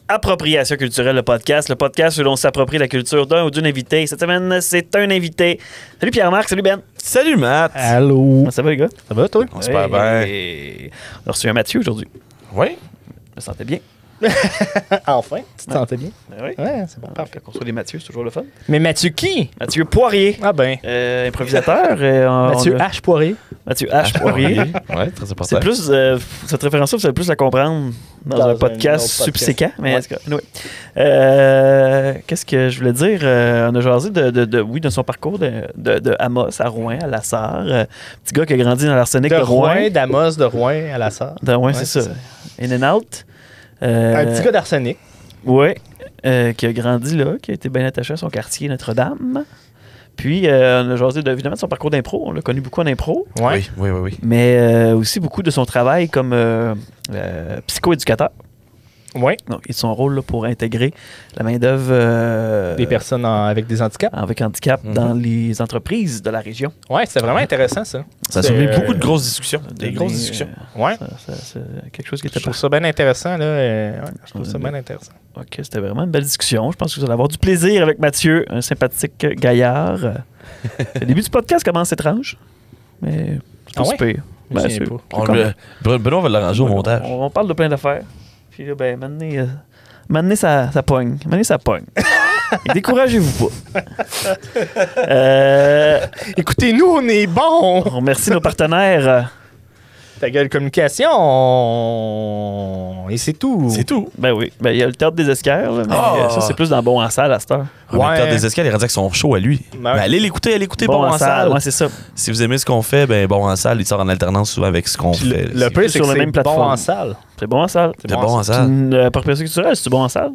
Appropriation culturelle, le podcast où l'on s'approprie la culture d'un ou d'une invité. Cette semaine, c'est un invité. Salut Pierre-Marc, salut Ben. Salut Matt. Allô. Comment ça va les gars? Ça va toi? On se parle bien. On a reçu un Mathieu aujourd'hui. Oui. Je me sentais bien. Enfin, tu te sentais bien? Ben oui. Ouais, c'est bon, parfait. Quand on reçoit des Mathieu, c'est toujours le fun. Mais Mathieu qui? Mathieu Poirier, Ah ben. improvisateur. Mathieu H. Poirier. Mathieu H. Poirier. Oui, très important. C'est plus, cette référence-là, vous allez plus la comprendre dans un podcast subséquent. Mais qu'est-ce que je voulais dire? On a jasé de son parcours de Amos à Rouen, à Lassar. Petit gars qui a grandi dans l'arsenic de Rouen. d'Amos, de Rouen à Lassar. De Rouen, c'est ça. In and out. Un petit gars d'arsenic. Oui, qui a grandi là, qui a été bien attaché à son quartier Notre-Dame. Puis, on a jasé évidemment de son parcours d'impro. On l'a connu beaucoup en impro. Ouais. Oui. Mais aussi beaucoup de son travail comme psychoéducateur. Oui. Donc, et de son rôle là, pour intégrer la main-d'œuvre Des personnes avec des handicaps. avec handicap dans les entreprises de la région. Ouais, c'était vraiment intéressant ça. Ça a C'est, soulevé beaucoup de grosses discussions. Des donné, grosses discussions. Ouais. C'est quelque chose qui Je était trouve ça bien intéressant là. Ouais, je trouve ça bien intéressant. OK, c'était vraiment une belle discussion. Je pense que vous allez avoir du plaisir avec Mathieu, un sympathique gaillard. Le début du podcast commence étrange, mais c'est pas super. Je me souviens pas. Benoît va l'arranger au montage. On parle de plein d'affaires. Puis là, ben, maintenant, ça pogne. Maintenant, ça pogne. Et découragez-vous pas. Écoutez-nous, on est bons! On remercie nos partenaires. Ta gueule communication, et c'est tout. C'est tout. Ben oui. Ben, il y a le Théâtre des Esquerres, là, mais Oh! ça, c'est plus dans Bon en salle à cette heure. Le Théâtre des Escales, il est rendu avec son show à lui. Ouais. Mais allez l'écouter Bon en salle. Ouais, c'est ça. Si vous aimez ce qu'on fait, ben Bon en salle, il sort en alternance souvent avec ce qu'on Puis fait. le pire, c'est sur que la c'est même bon plateforme. en salle. C'est Bon en salle. C'est Bon en C'est salle. une appropriation culturelle, c'est Bon en salle?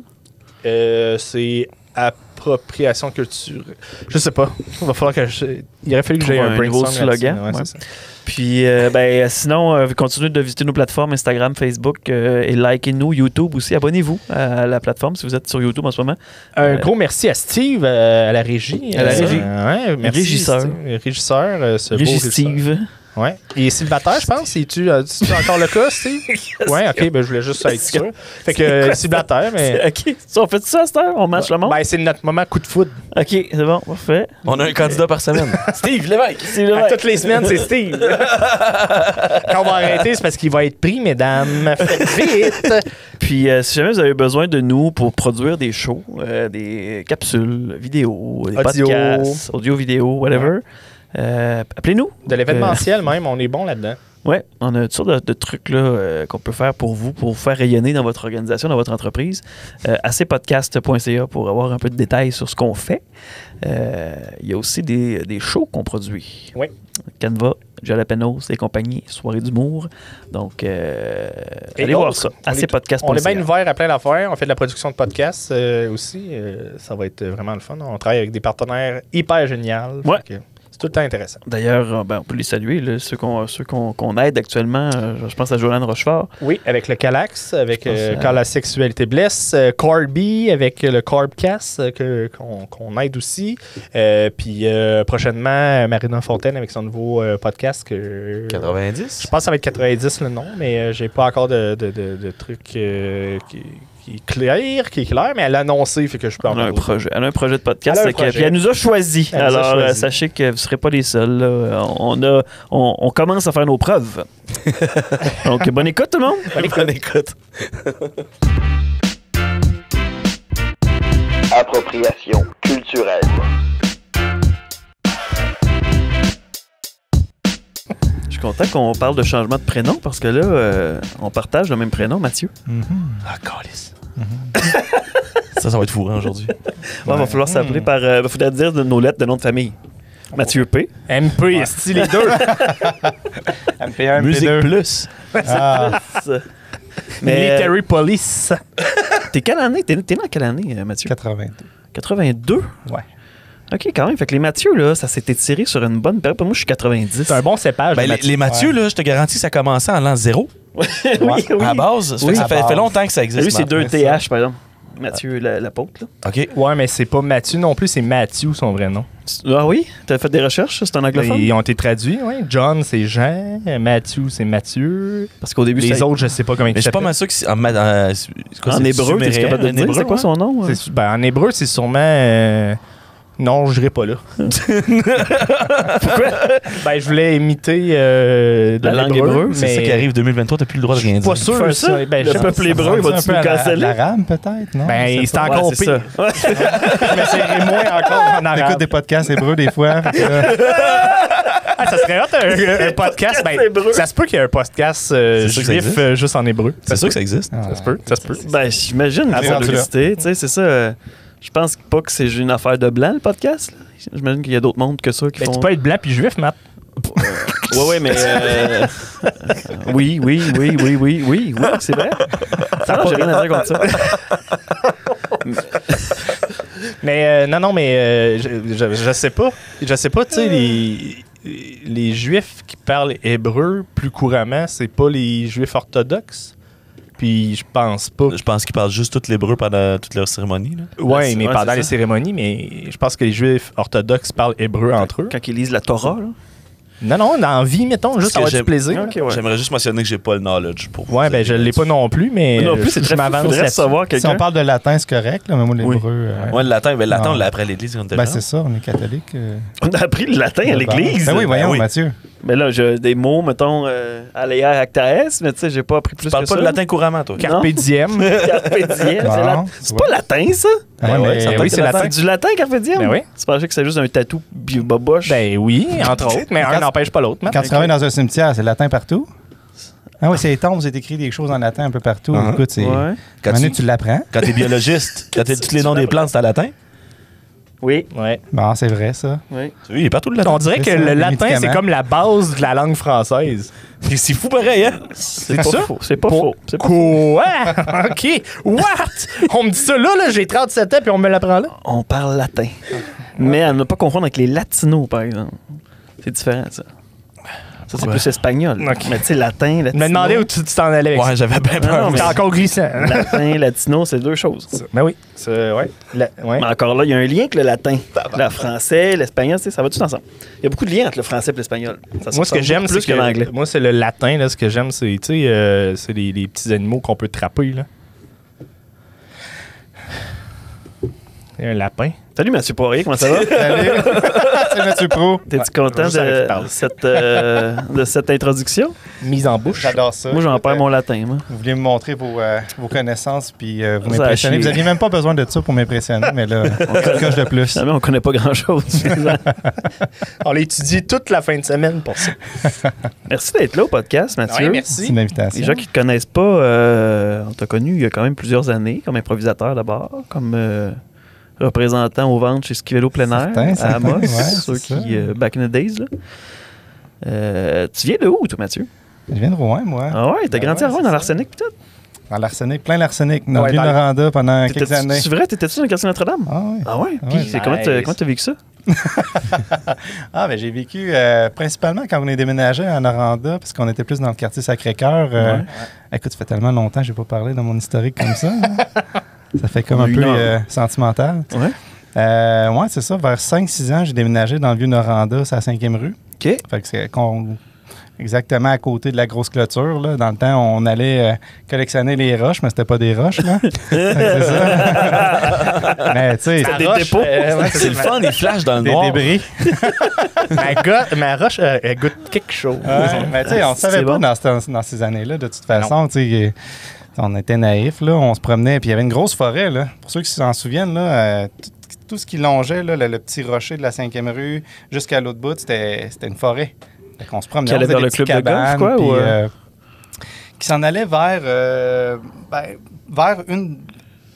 C'est appropriation culturelle. Je sais pas. Il va falloir il aurait fallu que j'aie Trouve un un nouveau brainstorm slogan, là-dessus. ouais. C'est ça. Puis, sinon, continuez de visiter nos plateformes Instagram, Facebook et likez-nous. YouTube aussi. Abonnez-vous à la plateforme si vous êtes sur YouTube en ce moment. Un gros merci à Steve à la régie. À la régie. Ouais, merci. Régisseur. Steve. Régisseur. Ce beau Régis régisseur. Steve. Ouais. Il est célibataire, je pense. C'est-tu encore le cas, Steve? Ouais, ok. Ben, je voulais juste être sûr. Fait que célibataire, mais. OK. Ça, on fait ça à cette heure? On match le monde? Ben, c'est notre moment coup de foudre. OK, c'est bon. Parfait. On a un candidat par semaine. Steve Lévesque. C'est le À toutes les semaines, c'est Steve. Quand on va arrêter, c'est parce qu'il va être pris, mesdames. Faites vite. Puis, si jamais vous avez besoin de nous pour produire des shows, des capsules, vidéos, des Audio. podcasts, audio, vidéo, whatever, appelez-nous. De l'événementiel, même, on est bon là-dedans. Oui, on a toutes sortes de trucs là, qu'on peut faire pour vous faire rayonner dans votre organisation, dans votre entreprise. acpodcast.ca pour avoir un peu de détails sur ce qu'on fait. Il y a aussi des shows qu'on produit. Oui. Canva, Jalapenos et compagnie, soirée d'humour. Donc, allez autres. voir ça. acpodcast.ca. On est bien ouvert à plein d'affaires. On fait de la production de podcasts aussi. Ça va être vraiment le fun. On travaille avec des partenaires hyper géniaux. Ouais. Fait que c'est tout le temps intéressant. D'ailleurs, on peut les saluer, là, ceux qu'on aide actuellement. Je pense à Joanne Rochefort. Oui, avec le Calax, avec Je pense Quand la sexualité blesse, Corby avec le Corbcast qu'on aide aussi. Puis prochainement, Marina Fontaine avec son nouveau podcast. 90. Je pense que ça va être 90 le nom, mais j'ai pas encore de truc qui est clair, mais elle a annoncé, fait que je peux en Elle a un parler. projet. Elle a un projet de podcast. Elle a un Puis projet. elle nous a choisis. Elle nous a Alors, choisis. sachez que vous ne serez pas les seuls. Là. On commence à faire nos preuves. Donc, bonne écoute, tout le monde. Bonne écoute. Appropriation culturelle. Je suis content qu'on parle de changement de prénom parce que là, on partage le même prénom, Mathieu. Ah, calice. Ça va être fourrant aujourd'hui. Il va falloir s'appeler par... Il faudrait dire nos lettres de nom de famille. Mathieu P. MP, est les deux? MP1, Musique MP2. plus. Mais Military Police. t'es quelle année? T'es né en quelle année, Mathieu? 82. 82? Ouais. OK, quand même. Fait que les Mathieu, là, ça s'est étiré sur une bonne période. Moi, je suis 90. C'est un bon cépage. Ben, les Mathieu, Ouais. là, je te garantis que ça commençait en l'an 0. oui, oui. À base. Ça Oui. fait que ça À fait base. longtemps que ça existe. Lui, c'est maintenant. 2 TH, par exemple. Mathieu Lapôtre. Là. OK. Ouais, mais c'est pas Mathieu non plus, c'est Matthew, son vrai nom. Ah oui? T'as fait des recherches? C'est un anglophone? Ils ont été traduits, oui. John, c'est Jean. Matthew, c'est Mathieu. Parce qu'au début, Les autres, je sais pas comment ils Mais je suis pas s'appellent. mal sûr que c'est en hébreu, t'es capable de dire? C'est quoi son nom? hein? En hébreu, c'est sûrement... Non, je n'irai pas là. Pourquoi? Je voulais imiter de La langue hébreu, C'est ça qui arrive 2023, t'as plus le droit de rien dire. Pas sûr, Faire ça? Le peuple hébreu, il va-tu nous canceller? L'arabe, peut-être, non? c'est encore Ouais, c'est pire. ça. Je m'essayerai moins encore en arabe. J'écoute des podcasts hébreux des fois. fait que, Ça serait hot, un podcast. hébreu. Ça se peut qu'il y ait un podcast sûr que ça juif existe. juste en hébreu. C'est sûr que ça existe. ah, Ça se peut, ça se peut. Ben, j'imagine Ah, qu'ils vont rendu là. publicité. Tu sais, c'est ça. Je pense pas que c'est une affaire de blanc, le podcast. Là. J'imagine qu'il y a d'autres mondes que ça qui font... Tu peux être blanc puis juif, Matt. Ouais, mais... Oui, c'est vrai. Ça, j'ai rien à dire contre ça. Mais non, mais je sais pas. Je sais pas, tu sais, les juifs qui parlent hébreu plus couramment, c'est pas les juifs orthodoxes. Puis je pense pas. Je pense qu'ils parlent juste tout l'hébreu pendant toute leur cérémonie. Là. Ouais, mais ouais, pendant c'est les ça. cérémonies, mais je pense que les juifs orthodoxes parlent hébreu entre eux. Quand ils lisent la Torah, là. Non, dans la vie, mettons, juste que avoir du j'aime- plaisir. Ok, ouais. J'aimerais juste mentionner que j'ai pas le knowledge pour. Ouais, ben je l'ai pas non plus, mais Non plus, c'est je très m'avance faudrait là-dessus. savoir si quelqu'un. on parle de latin, c'est correct, là, mais moi, l'hébreu... Ouais, le latin, ben, le latin, Non. on l'a appris à l'église quand on était ben, jeune. c'est ça, on est catholique. On a appris le latin à l'église. Ben oui, voyons, oui. Mathieu. Mais là, j'ai des mots, mettons, aléa actaes, mais tu sais, j'ai pas appris plus Tu parles que pas ça. le latin couramment, toi. Carpe diem. Carpe diem. Bon, C'est pas latin, ça? Ouais, ouais, mais ça oui, c'est latin. C'est du latin, carpe diem? Ben oui. Tu pensais que c'était juste un tatou boboche? Ben oui, entre autres, mais un n'empêche pas l'autre. Matt. quand tu travailles dans un cimetière, c'est latin partout? Ah oui, c'est les tombes, c'est écrit des choses en latin un peu partout. Uh-huh. Écoute, c'est... Ouais. Quand Manu, tu, tu l'apprends. quand t'es biologiste, quand t'as tous les noms des plantes, c'est en latin. Oui. Ouais. Bon, c'est vrai, ça. Oui. Oui, il est partout le latin. On dirait que C'est ça, le les latin, c'est médicaments. comme la base de la langue française. C'est fou pareil, hein? C'est pas ça? faux. C'est pas faux. C'est pas faux. Quoi? OK. What? On me dit ça là, j'ai 37 ans puis on me l'apprend là. On parle latin. Mais à ne pas confondre avec les latinos, par exemple. C'est différent, ça. Ça, c'est plus espagnol. Ok. Mais tu sais, latin, latino... Je me demandais où tu t'en allais avec Ouais, ça. j'avais bien Non, peur. mais- C'est encore glissant. Latin, latino, c'est deux choses. Ben oui. Ouais. Ouais. Mais encore là, il y a un lien avec le latin. Le français, l'espagnol, tu sais, ça va tout ensemble. Il y a beaucoup de liens entre le français et l'espagnol. Ça se Moi, ce que ressemble j'aime, beaucoup c'est plus que l'anglais. que moi, c'est le latin. Là, ce que j'aime, c'est, tu sais, c'est les petits animaux qu'on peut trapper. Là. Il y a un lapin. Salut Mathieu Poirier, comment ça va? Salut! c'est Mathieu Pro. T'es-tu content juste avec qui parle. de cette introduction? Mise en bouche. J'adore ça. Moi, j'en perds mon latin, moi. Vous vouliez me montrer vos connaissances puis vous Ça a m'impressionner. chier. Vous n'aviez même pas besoin de ça pour m'impressionner, mais là, une coche de plus. Finalement, on connaît pas grand-chose. On l'a étudié toute la fin de semaine pour ça. Merci d'être là au podcast, Mathieu. Ouais, merci. C'est une invitation. Les gens qui ne te connaissent pas, on t'a connu il y a quand même plusieurs années, comme improvisateur d'abord, comme représentant aux ventes chez Skivélo Plein Air, Certain, à certain, Amos, ouais, ceux c'est qui, ça. back in the days. Là. Tu viens de où, toi, Mathieu? Je viens de Rouen, moi. Ah ouais, t'as Ben grandi ouais, à Rouen c'est dans ça. l'arsenic, peut-être? Dans l'arsenic, plein l'arsenic. Dans Ouais, le dans le- Vieux-Noranda pendant quelques années. C'est vrai, t'étais-tu dans le quartier Notre-Dame? Ah oui. Ah ouais? Ouais, Puis, nice. comment t'as vécu ça? Ah, ben j'ai vécu principalement quand on est déménagé à Noranda, parce qu'on était plus dans le quartier Sacré-Cœur. Ouais. Écoute, ça fait tellement longtemps que je n'ai pas parlé dans mon historique comme ça. hein. Ça fait comme un Une peu heure. sentimental. Ouais. Ouais, c'est ça. Vers 5-6 ans, j'ai déménagé dans le Vieux-Noranda, c'est à 5e rue. OK. Fait que c'est exactement à côté de la grosse clôture. Là. Dans le temps, on allait collectionner les roches, mais c'était pas des roches. Là. C'est ça. Mais tu sais, Des dépôts. C'est le fun, des flashs dans le des noir. débris. Ma roche, elle goûte quelque chose. Ouais, mais tu sais, on ne savait C'est pas bon. dans ces années-là, de toute façon. Tu sais, on était naïfs, là, on se promenait, puis il y avait une grosse forêt. Là. Pour ceux qui s'en souviennent, là, tout ce qui longeait, là, le petit rocher de la 5e rue jusqu'à l'autre bout, c'était une forêt. Fait qu'on se promenait, Qui allait on faisait vers des le club petites de golf, cabanes, quoi, puis, ou, qui s'en allait vers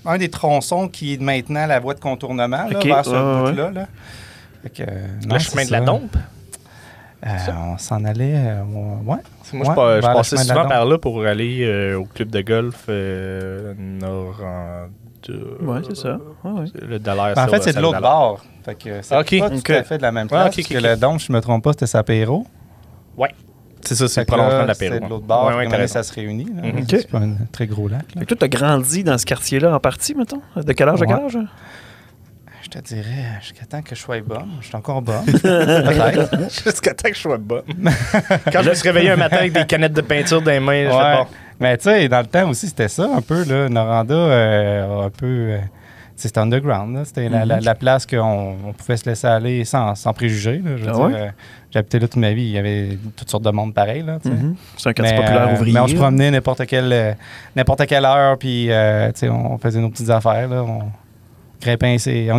un des tronçons qui est maintenant la voie de contournement, là, Ok, vers ce ouais, bout-là. Là. Fait que, non, Le c'est chemin de la ça. dompe. On s'en allait, ouais. Moi, Ouais, je vers le passais chemin de la souvent dompe. par là pour aller au club de golf Noranda. Ouais, c'est ça. Ouais, ouais. Le dollar. En fait, c'est de l'autre bord. Fait que c'est Ok. pas tout Ok. à fait de la même Ah, place. ok, parce ok, que ok. le don, je me trompe pas, c'était Sapéro. Ouais. C'est ça, c'est Fait le que là, prolongement de l'apéro. c'est de l'autre bord. Ouais, puis ouais, à un t'as moment donné, raison. ça se réunit. Là. Mhm. C'est pas un très gros lac. Là. Fait que toi, t'as grandi dans ce quartier-là en partie, mettons? De quel âge à quel Ouais. âge? Je te dirais, jusqu'à temps que je sois bonne. Je suis encore bonne. Peut-être. Jusqu'à temps que je sois bon. Quand je me suis réveillé un matin avec des canettes de peinture dans les mains, je fais Ouais. bon. Mais tu sais, dans le temps aussi, c'était ça un peu. Là. Noranda, un peu. C'était underground. Là. C'était la place qu'on on pouvait se laisser aller sans préjugés. Là. Je veux Ah dire, ouais? j'habitais là toute ma vie. Il y avait toutes sortes de monde pareil. Là, tu sais. Mhm. C'est un quartier Mais, populaire ouvrier. mais on se promenait n'importe quelle heure, puis tu sais, on faisait nos petites affaires. Là, on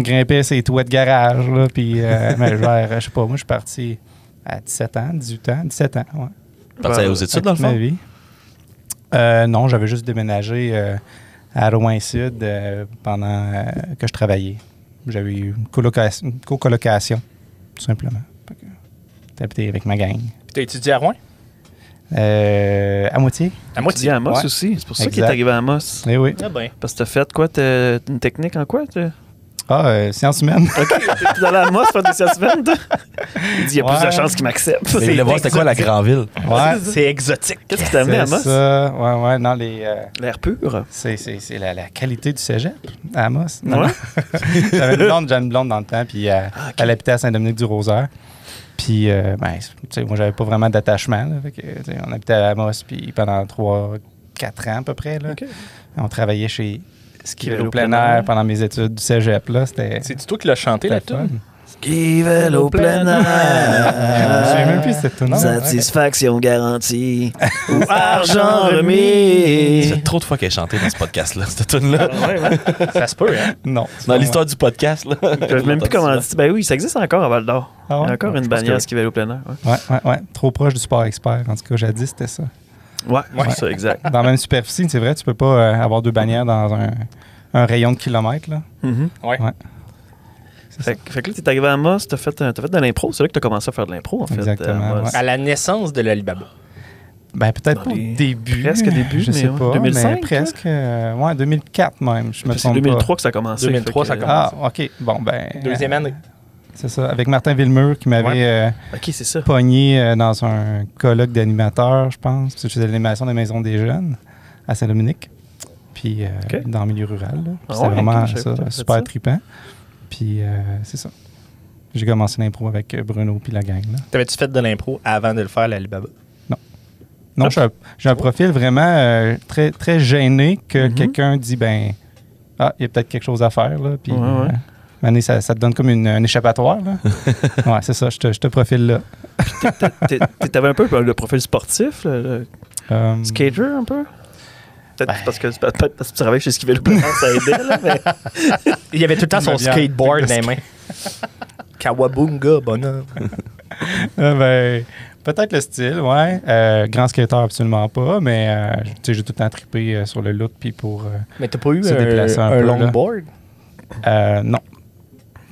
grimpait ces toits de garage. Là, puis, mais vers, je sais pas, moi, je suis parti à 17 ans, 18 ans, 17 ans. Ouais, Partais aux études, dans le toute ma fond? vie. Non, j'avais juste déménagé à Rouen-Sud pendant que je travaillais. J'avais eu une colocation, tout simplement. J'ai habité avec ma gang. Puis t'as étudié à Rouen? À moitié? À Tu dis moitié. à Amos Ouais. aussi. C'est pour ça qu'il est Exact. arrivé à Amos. Eh oui. Ah ben. Parce que t'as fait quoi? T'as une technique en quoi? Sciences humaines. OK, t'es allé à Amos faire des sciences humaines, toi? Il dit, il y a plus Ouais. de chances qu'il m'accepte. Il voulait voir c'était quoi la Grandville. Ouais. C'est exotique. Qu'est-ce qui t'a amené à C'est Amos? ça. Ouais, non, L'air pur. c'est la qualité du cégep à Amos. Non, Ouais. non. J'avais une blonde, Jeanne Blonde dans le temps, puis elle habitait à Saint-Dominique-du-Rosaire. Puis, ben, tu sais, moi, j'avais pas vraiment d'attachement. Là, fait que, tu sais, on habitait à Amos, puis pendant 3-4 ans à peu près. Là, OK. on travaillait chez Ski Vélo Vélo plein plein air air. pendant mes études du cégep. Là, c'était C'est toi qui l'as chanté, la c'était fun. tune? Ski vélo plein Je sais air. même plus cette tune. Satisfaction garantie. Ou argent remis. C'est trop de fois qu'elle a chanté dans ce podcast-là, cette tune-là. Ça se peut, hein? Non. Dans l'histoire du podcast, là. Je sais même plus comment on dit. Ben oui, ça existe encore à Val d'Or. Ah ouais? Il y a encore une Je pense que bannière oui. ski vélo plein air. Ouais, Ouais. Trop proche du sport expert. En tout cas, jadis, c'était ça. ouais. C'est ça, exact. Dans la même superficie, c'est vrai, tu peux pas avoir deux bannières dans un rayon de kilomètres. Là. Mhm. Ouais. Ouais. Fait que là, t'es arrivé à Amos, t'as fait de l'impro. C'est là que t'as commencé à faire de l'impro, en fait. Exactement, à Amos. ouais. À la naissance de l'Alibaba. Ben, peut-être Dans pas au les- début. presque début, je mais sais ouais. pas. 2005, mais presque. Ouais, 2004 même. Je me C'est trompe 2003 que ça a commencé. 2003, fait que- ça commence. Ah, OK. Bon, ben. Deuxième année. C'est ça. Avec Martin Villemur qui m'avait OK, c'est ça. pogné dans un colloque d'animateurs, je pense. Parce que je faisais l'animation des maisons des jeunes à Saint-Dominique. Puis OK. dans le milieu rural. Là. Puis Ah c'était ouais, vraiment ok, je savais ça, pas, t'as fait super ça. trippant. Puis c'est ça. J'ai commencé l'impro avec Bruno puis la gang. Là. T'avais-tu fait de l'impro avant de le faire, l'Alibaba? Non, j'ai un profil vraiment très, très gêné que Mhm. quelqu'un dit, ben, il y a peut-être quelque chose à faire. Là, puis, Ouais, ouais. Mané, ça te donne comme un échappatoire. Là. Ouais, c'est ça, je te profile là. T'avais un peu le profil sportif, le skater un peu? Peut-être Ben. parce que tu travailles chez Ski Vélo plein air, ça aidait, là, mais... Il y avait tout le temps son Il me vient skateboard avec dans les le mains. Kawabunga, bonhomme. Ben, peut-être le style, ouais. Grand skater, absolument pas, mais tu sais, j'ai tout le temps trippé sur le look puis pour. Mais t'as pas eu Se déplacer un un peu, là. longboard? Non.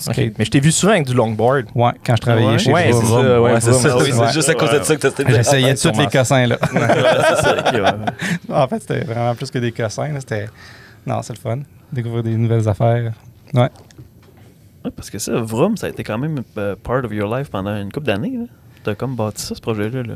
Ok. Skate. Mais je t'ai vu souvent avec du longboard. Ouais, quand je travaillais Ouais. chez Ouais, Vroom. c'est ça, ouais, c'est ça. Vroom. Oui, c'est juste à cause de ça que t'as J'essayais tous les cossins, là. c'est ça, ok, ouais. En fait, c'était vraiment plus que des cossins. Là. C'était... Non, c'est le fun. Découvrir des nouvelles affaires. Ouais. Ouais, parce que ça, Vroom, ça a été quand même part of your life pendant une couple d'années. Là. T'as comme bâti ça, ce projet-là. Là.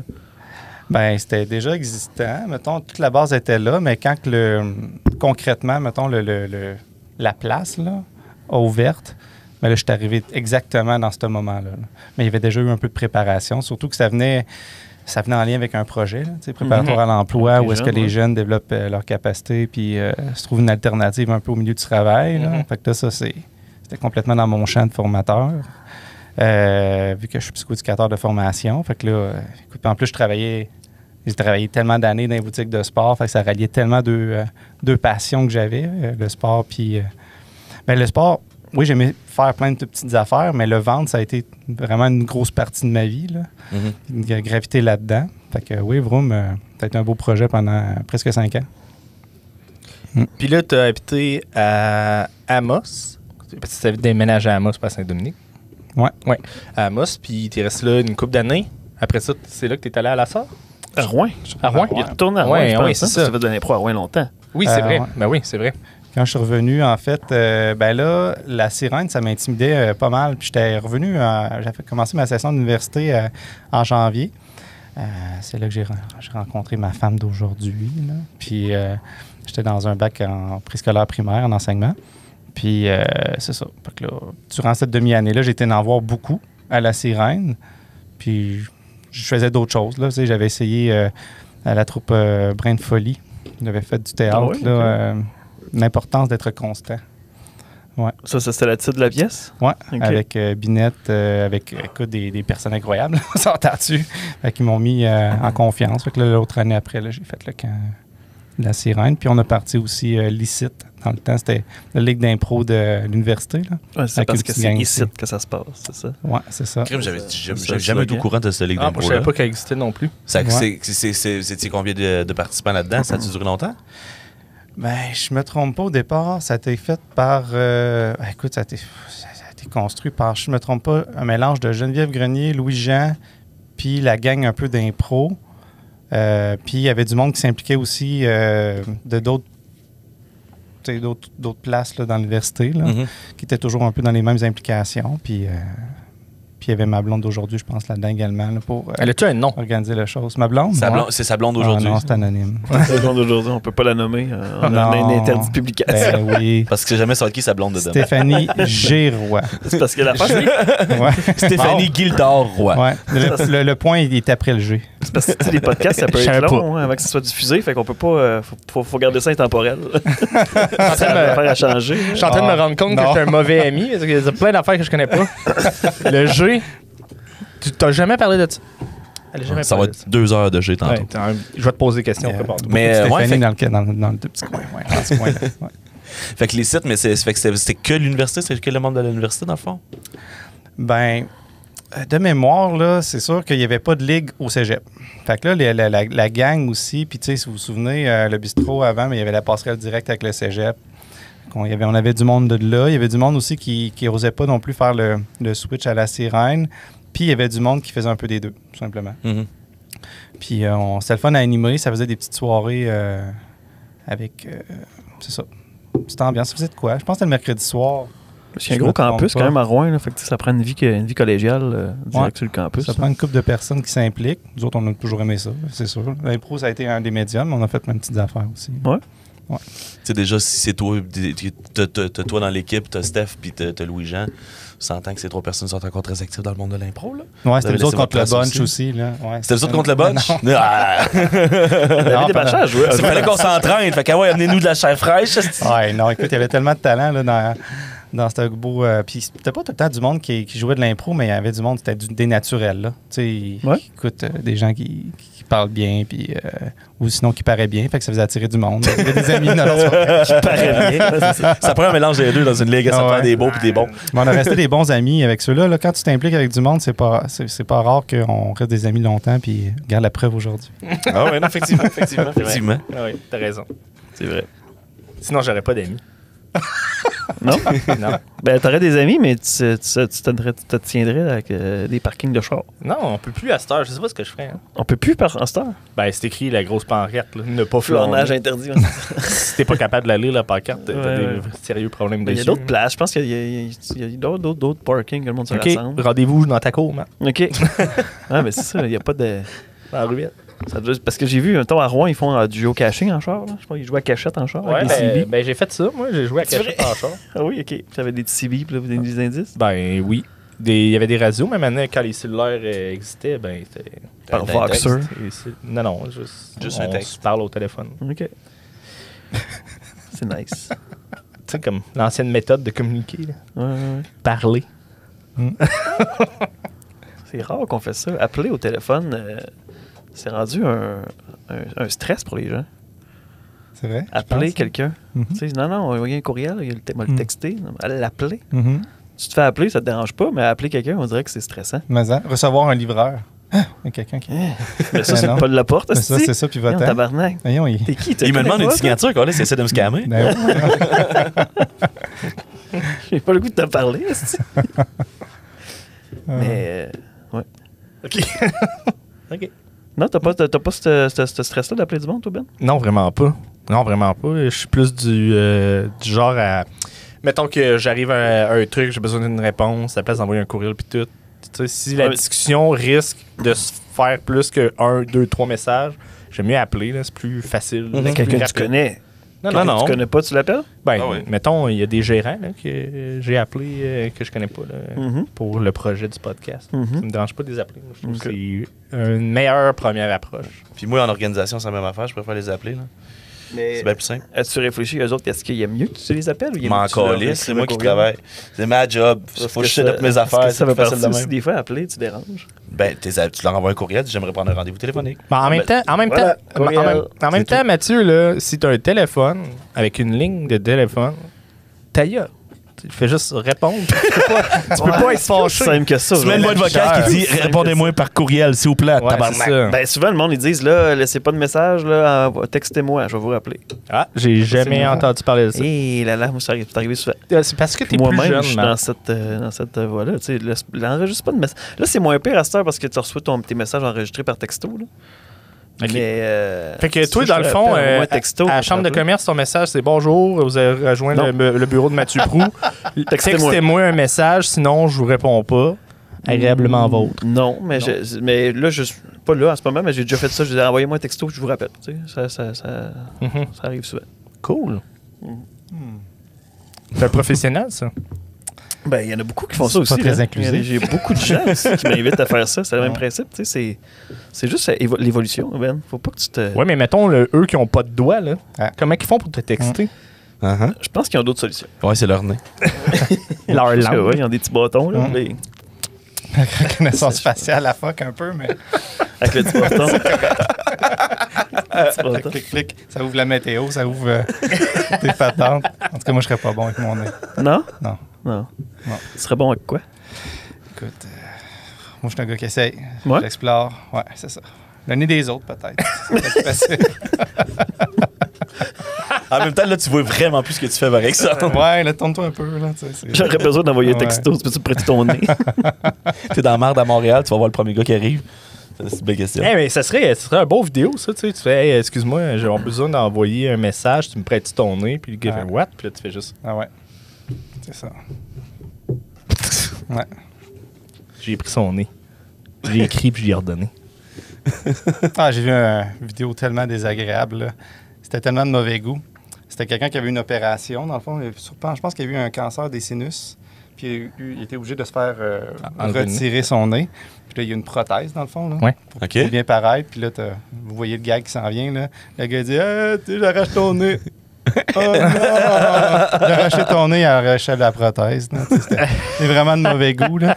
Ben, c'était déjà existant. Mettons, toute la base était là, mais quand que concrètement, mettons, la place là, a ouverte, ben là, je suis arrivé exactement dans ce moment-là. Là. Mais il y avait déjà eu un peu de préparation, surtout que ça venait en lien avec un projet, là, tu sais, préparatoire à l'emploi, Avec les où est-ce que jeunes, les ouais. jeunes développent leurs capacités, puis se trouvent une alternative un peu au milieu du travail. Là. Fait que là, ça, c'était complètement dans mon champ de formateur. Vu que je suis psychoéducateur de formation. Fait que là, écoute, en plus, j'ai travaillé tellement d'années dans les boutiques de sport, fait que ça ralliait tellement deux passions que j'avais, le sport puis... ben, le sport, oui, j'aimais faire plein de petites affaires, mais le ventre, ça a été vraiment une grosse partie de ma vie, là. Graviter là-dedans. Fait que oui, Vroom, ça a été un beau projet pendant presque 5 ans. Puis là, t'as habité à Amos. Parce que t'avais déménagé à Amos, pas à Saint-Dominique. Ouais. Ouais. À Amos, puis t'es resté là une couple d'années. Après ça, c'est là que t'es allé à la Sarre? À Rouen. À Rouen? Il est retourné à Rouen, Ouais, je pense. ouais, hein, c'est parce que ça. ça fait de l'impro à Rouen longtemps. Oui, c'est vrai. Ouais. Ben oui, c'est vrai. Quand je suis revenu, en fait, ben là, la sirène, ça m'intimidait pas mal. Puis j'étais revenu, j'avais commencé ma session d'université en janvier. C'est là que j'ai rencontré ma femme d'aujourd'hui. Là. Puis j'étais dans un bac en préscolaire primaire, en enseignement. Puis c'est ça. Fait que là, durant cette demi-année-là, j'ai été en voir beaucoup à la Sirène. Puis je faisais d'autres choses. Là. Tu sais, j'avais essayé à la troupe Brin de Folie. J'avais fait du théâtre. Ah oui? Là, l'importance d'être constant. Ouais. Ça, c'était le titre de la pièce? Oui, Ok. avec Binette, avec écoute, des personnes incroyables, on s'entend dessus. Fait qu'ils m'ont mis en confiance. Fait que là, l'autre année après, là, j'ai fait le camp de la Sirène. Puis on a parti aussi Licite. Dans le temps, c'était la ligue d'impro de l'université. Là. Ouais, c'est Avec parce une que petite c'est gang ici ici. que ça se passe, c'est ça? Oui, c'est ça. Crime, j'avais Ça, jamais été au slogan. courant de cette ligue Ah, moi, je d'impro-là. savais pas qu'elle existait non plus. Ouais. C'est combien de participants là-dedans? Ça a duré longtemps? Ben, je me trompe pas, au départ, ça a été fait par... écoute, ça a été construit par, je me trompe pas, un mélange de Geneviève Grenier, Louis-Jean, puis la gang un peu d'impro. Puis il y avait du monde qui s'impliquait aussi de d'autres places là, dans l'université, là, qui étaient toujours un peu dans les mêmes implications. Puis il y avait ma blonde d'aujourd'hui, je pense, là-dedans également, là, pour Elle a-tu un nom? organiser la chose. Ma blonde? Sa ouais. blonde- C'est sa blonde aujourd'hui. Ah non, c'est anonyme. C'est bon d'aujourd'hui, on peut pas la nommer. On a Non. un interdit de publication. Ben oui. Parce que c'est jamais sur qui sa blonde de demain. Stéphanie Giroux. C'est parce que la face, Ouais. Stéphanie Gildor Roy. Ouais. Le point, il est après le G. c'est parce que tu sais, les podcasts, ça peut Je être savais long hein, avant que ce soit diffusé. Fait qu'on peut pas. Faut garder ça intemporel. Ça a affaire à changer. Je suis en train de me rendre compte que non. je suis un mauvais ami. Parce qu'il y a plein d'affaires que je connais pas. Le G, tu t'as jamais parlé de ça? Elle a jamais Ça va parlé de être 2 heures de jet tantôt. Ouais, je vais te poser des questions. prépare-toi. Mais Stéphanie ouais, dans le petit coin. Ouais, dans ce coin-là. Ouais. fait que les sites, mais c'était que l'université, c'est que le monde de l'université dans le fond? Ben, de mémoire, là, c'est sûr qu'il n'y avait pas de ligue au cégep. Fait que là, la gang aussi, puis tu sais, si vous vous souvenez, le bistrot avant, mais il y avait la passerelle directe avec le cégep. On avait du monde de là. Il y avait du monde aussi qui n'osait pas non plus faire le switch à la Sirène. Puis il y avait du monde qui faisait un peu des deux, tout simplement. Mhm. Puis c'était le fun à animer. Ça faisait des petites soirées avec, c'est ça, petite ambiance. Ça faisait de quoi? Je pense que c'était le mercredi soir. Il y a un gros campus quand même à Rouen. Là, fait que, ça prend une vie collégiale direct sur le campus. Ça là. prend une couple de personnes qui s'impliquent. Nous autres, on a toujours aimé ça, c'est sûr. L'impro, ça a été un des médiums, mais on a fait même petites affaires aussi. Ouais. Tu sais, déjà, si c'est toi, t'as toi dans l'équipe, t'as Steph, puis t'as Louis-Jean, on s'entend que ces 3 personnes sont encore très actives dans le monde de l'impro, là. Ouais, Vous c'était avez nous autres laissé contre le votre place bunch aussi. Là. Ouais, C'était les autres contre le bunch? Non. Ah! David Desbachats a joué. Il fallait qu'on s'entraîne. Fait que, ouais, amenez-nous de la chair fraîche. Ouais, non, écoute, il y avait tellement de talent là, dans ce beau. Puis c'était pas tout le temps du monde qui jouait de l'impro, mais il y avait du monde, c'était des naturels. Là. Tu sais, Ouais. écoute, des gens qui parlent bien, puis, ou sinon qui paraissent bien, fait que ça faisait attirer du monde. Il y avait des amis, non, c'est pas vrai. Paraît bien. Ça prend un mélange des deux dans une ligue. Ça Ah prend ouais. des beaux puis des bons. Mais on a resté des bons amis avec ceux-là. Là. Quand tu t'impliques avec du monde, c'est pas rare qu'on reste des amis longtemps, puis regarde la preuve aujourd'hui. Ah ouais, non, effectivement. Effectivement. Ah oui, t'as raison. C'est vrai. Sinon, j'aurais pas d'amis. Non? Non. Ben, t'aurais des amis, mais tu te tiendrais avec des parkings de chars. Non, on peut plus à cette heure. Je sais pas ce que je ferais. Hein. On peut plus par en star. Ben, c'est écrit la grosse pancarte. Là. Ne pas Flornage flâner. interdit. Si t'es pas capable de la lire, la pancarte, t'as Ouais. des sérieux problèmes Ben, il y a dessus. d'autres places. Je pense qu'il y a d'autres parkings que le monde se OK, rassemble. rendez-vous dans ta cour, man. OK. Ah, mais c'est ça. Il n'y a pas de... Dans la ruelle. Parce que j'ai vu, un temps à Rouen, ils font du géocaching en char. Là. Je sais pas, ils jouent à cachette en char Ouais, avec des CB. ben j'ai fait ça. Moi, j'ai joué à C'est cachette en char. Ah oui, OK. J'avais des petits CB, puis là, vous donnez des indices. Ben oui. Il y avait des radios, mais maintenant, quand les cellulaires existaient, ben c'était... Par un Voxer. Non, non, juste un on texte. se parle au téléphone. OK. C'est nice. Tu sais, comme l'ancienne méthode de communiquer. Là. Ouais. Parler. C'est rare qu'on fait ça. Appeler au téléphone, c'est rendu un stress pour les gens. C'est vrai? Appeler je pense. quelqu'un. Mhm. Tu sais, non, on va envoyer un courriel, il va le texter. Aller l'appeler. Mhm. Tu te fais appeler, ça te dérange pas, mais appeler quelqu'un, on dirait que c'est stressant. Mais recevoir un livreur. Ah, il y a quelqu'un qui. Mais ça, c'est non. Paul Laporte, Mais ça, c'est ça, puis Voyons, votant. tabarnak. Voyons, il. T'es qui? Il me demande une signature, quoi. Là, c'est essaie de me scammer. Ben oui. J'ai pas le goût de te parler, esti. Mais, ouais. OK. OK. Non, t'as pas ce stress-là d'appeler du monde, toi, Ben? Non, vraiment pas. Non, vraiment pas. Je suis plus du genre à... Mettons que j'arrive à un truc, j'ai besoin d'une réponse, à la place d'envoyer un courriel puis tout. Tu sais, si la Ouais. discussion risque de se faire plus que 1, 2, 3 messages, j'aime mieux appeler, là, c'est plus facile. c'est plus Quelqu'un que tu rapide. connais. Non, Quelqu'un non, que tu connais pas, tu l'appelles? Ben, Ah oui. mettons, il y a des gérants là, que j'ai appelés que je connais pas là, Mhm. pour le projet du podcast. Mhm. Ça me dérange pas de les appeler. Moi, je trouve Ok. que c'est une meilleure première approche. Puis moi, en organisation, c'est la même affaire. Je préfère les appeler. Là. Mais C'est bien plus simple. as-tu réfléchi, eux autres, est-ce qu'il y a mieux que tu les appelles ou il y a M'en mieux que tu leur calisse, c'est écrives moi un qui courriel? travaille. C'est ma job. Parce Faut que que je set up mes est-ce affaires. que C'est ça plus fait facile partie de aussi même. des fois appeler, tu déranges. Ben, tu leur envoies un courriel, j'aimerais prendre un rendez-vous téléphonique. Ben, en même temps, voilà, courriel, en même temps, Mathieu, là, si tu as un téléphone avec une ligne de téléphone, ta gueule. Tu fais juste répondre. Tu peux pas être C'est fâché. simple que ça. Tu mets une genre. boîte vocale qui dit C'est répondez-moi par courriel, s'il vous plaît, Ouais, tabarnak. c'est ça. Ben, souvent, le monde, ils disent, là, laissez pas de message, là, textez-moi, je vais vous rappeler. Ah, j'ai jamais C'est entendu parler de ça. Et là, moi, ça arrive, c'est arrivé souvent. C'est parce que t'es plus Moi-même, jeune, je suis man. dans cette voie-là. Tu sais, l'enregistre pas de message. Là, c'est moins pire à cette heure parce que tu reçois tes messages enregistrés par texto. Là. Ok. Mais, Fait que si toi, je dans le te fond, rappelle, au moins texto, à la je chambre de rappelle. commerce, ton message, c'est bonjour, vous avez rejoint Non. le bureau de Mathieu Proux. Textez-moi. Textez-moi un message, sinon je vous réponds pas. Agréablement vôtre. Non, mais, Non. mais là, je suis pas là en ce moment, mais j'ai déjà fait ça. Je disais, envoyez-moi un texto, je vous rappelle. Tu sais, ça Mhm. arrive souvent. Cool. C'est un professionnel, ça. Ben, il y en a beaucoup qui font ça C'est aussi. pas très là. inclusif. J'ai beaucoup de gens aussi qui m'invitent à faire ça. C'est le même principe. Tu sais, c'est juste l'évolution, Ben. Faut pas que tu te. Ouais, mais mettons, eux qui ont pas de doigts, là, Ah. comment ils font pour te texter? Uh-huh. Je pense qu'ils ont d'autres solutions. Ouais, c'est leur nez. Leur Parce que, langue. ouais, ils ont des petits bâtons, là. Mm. les- Reconnaissance faciale à fuck un peu, mais Avec le petit bâton. Petit bâton. clic, clic. Ça ouvre la météo, ça ouvre tes patentes. En tout cas, moi, je serais pas bon avec mon nez. Non? Non. Non. Non. Tu serais bon avec quoi? Écoute, moi, je suis un gars qui essaye. Ouais? J'explore. Ouais, c'est ça. Le nez des autres, peut-être. C'est peut-être facile. En même temps, là, tu vois vraiment plus ce que tu fais avec ça. Ouais, là, tourne-toi un peu. Là, tu sais, J'aurais besoin d'envoyer un Ouais. texto. Tu peux-tu prêter ton nez? T'es dans la merde à Montréal, tu vas voir le premier gars qui arrive. C'est une belle question. Eh, mais ça serait un beau vidéo, ça, tu sais. Tu fais, hey, excuse-moi, j'ai besoin d'envoyer un message, tu me prêtes ton nez, puis le gars Ouais. fait what? Puis là, tu fais juste, Ah ouais. C'est ça. Ouais. j'ai pris son nez. J'ai écrit, puis je lui ai redonné. Ah, j'ai vu une vidéo tellement désagréable. Là. C'était tellement de mauvais goût. C'était quelqu'un qui avait eu une opération, dans le fond. Je pense qu'il y a eu un cancer des sinus. Puis il était obligé de se faire Enlever le retirer son nez. Puis là, il y a une prothèse, dans le fond. Là, Ouais. pour OK. qu'il bien paraître. Puis là, vous voyez le gars qui s'en vient. Là. Le gars dit ah, tu sais, j'arrache ton nez. Oh non! J'ai arraché ton nez, il a arraché la prothèse. là. Tu sais, C'est vraiment de mauvais goût. Là.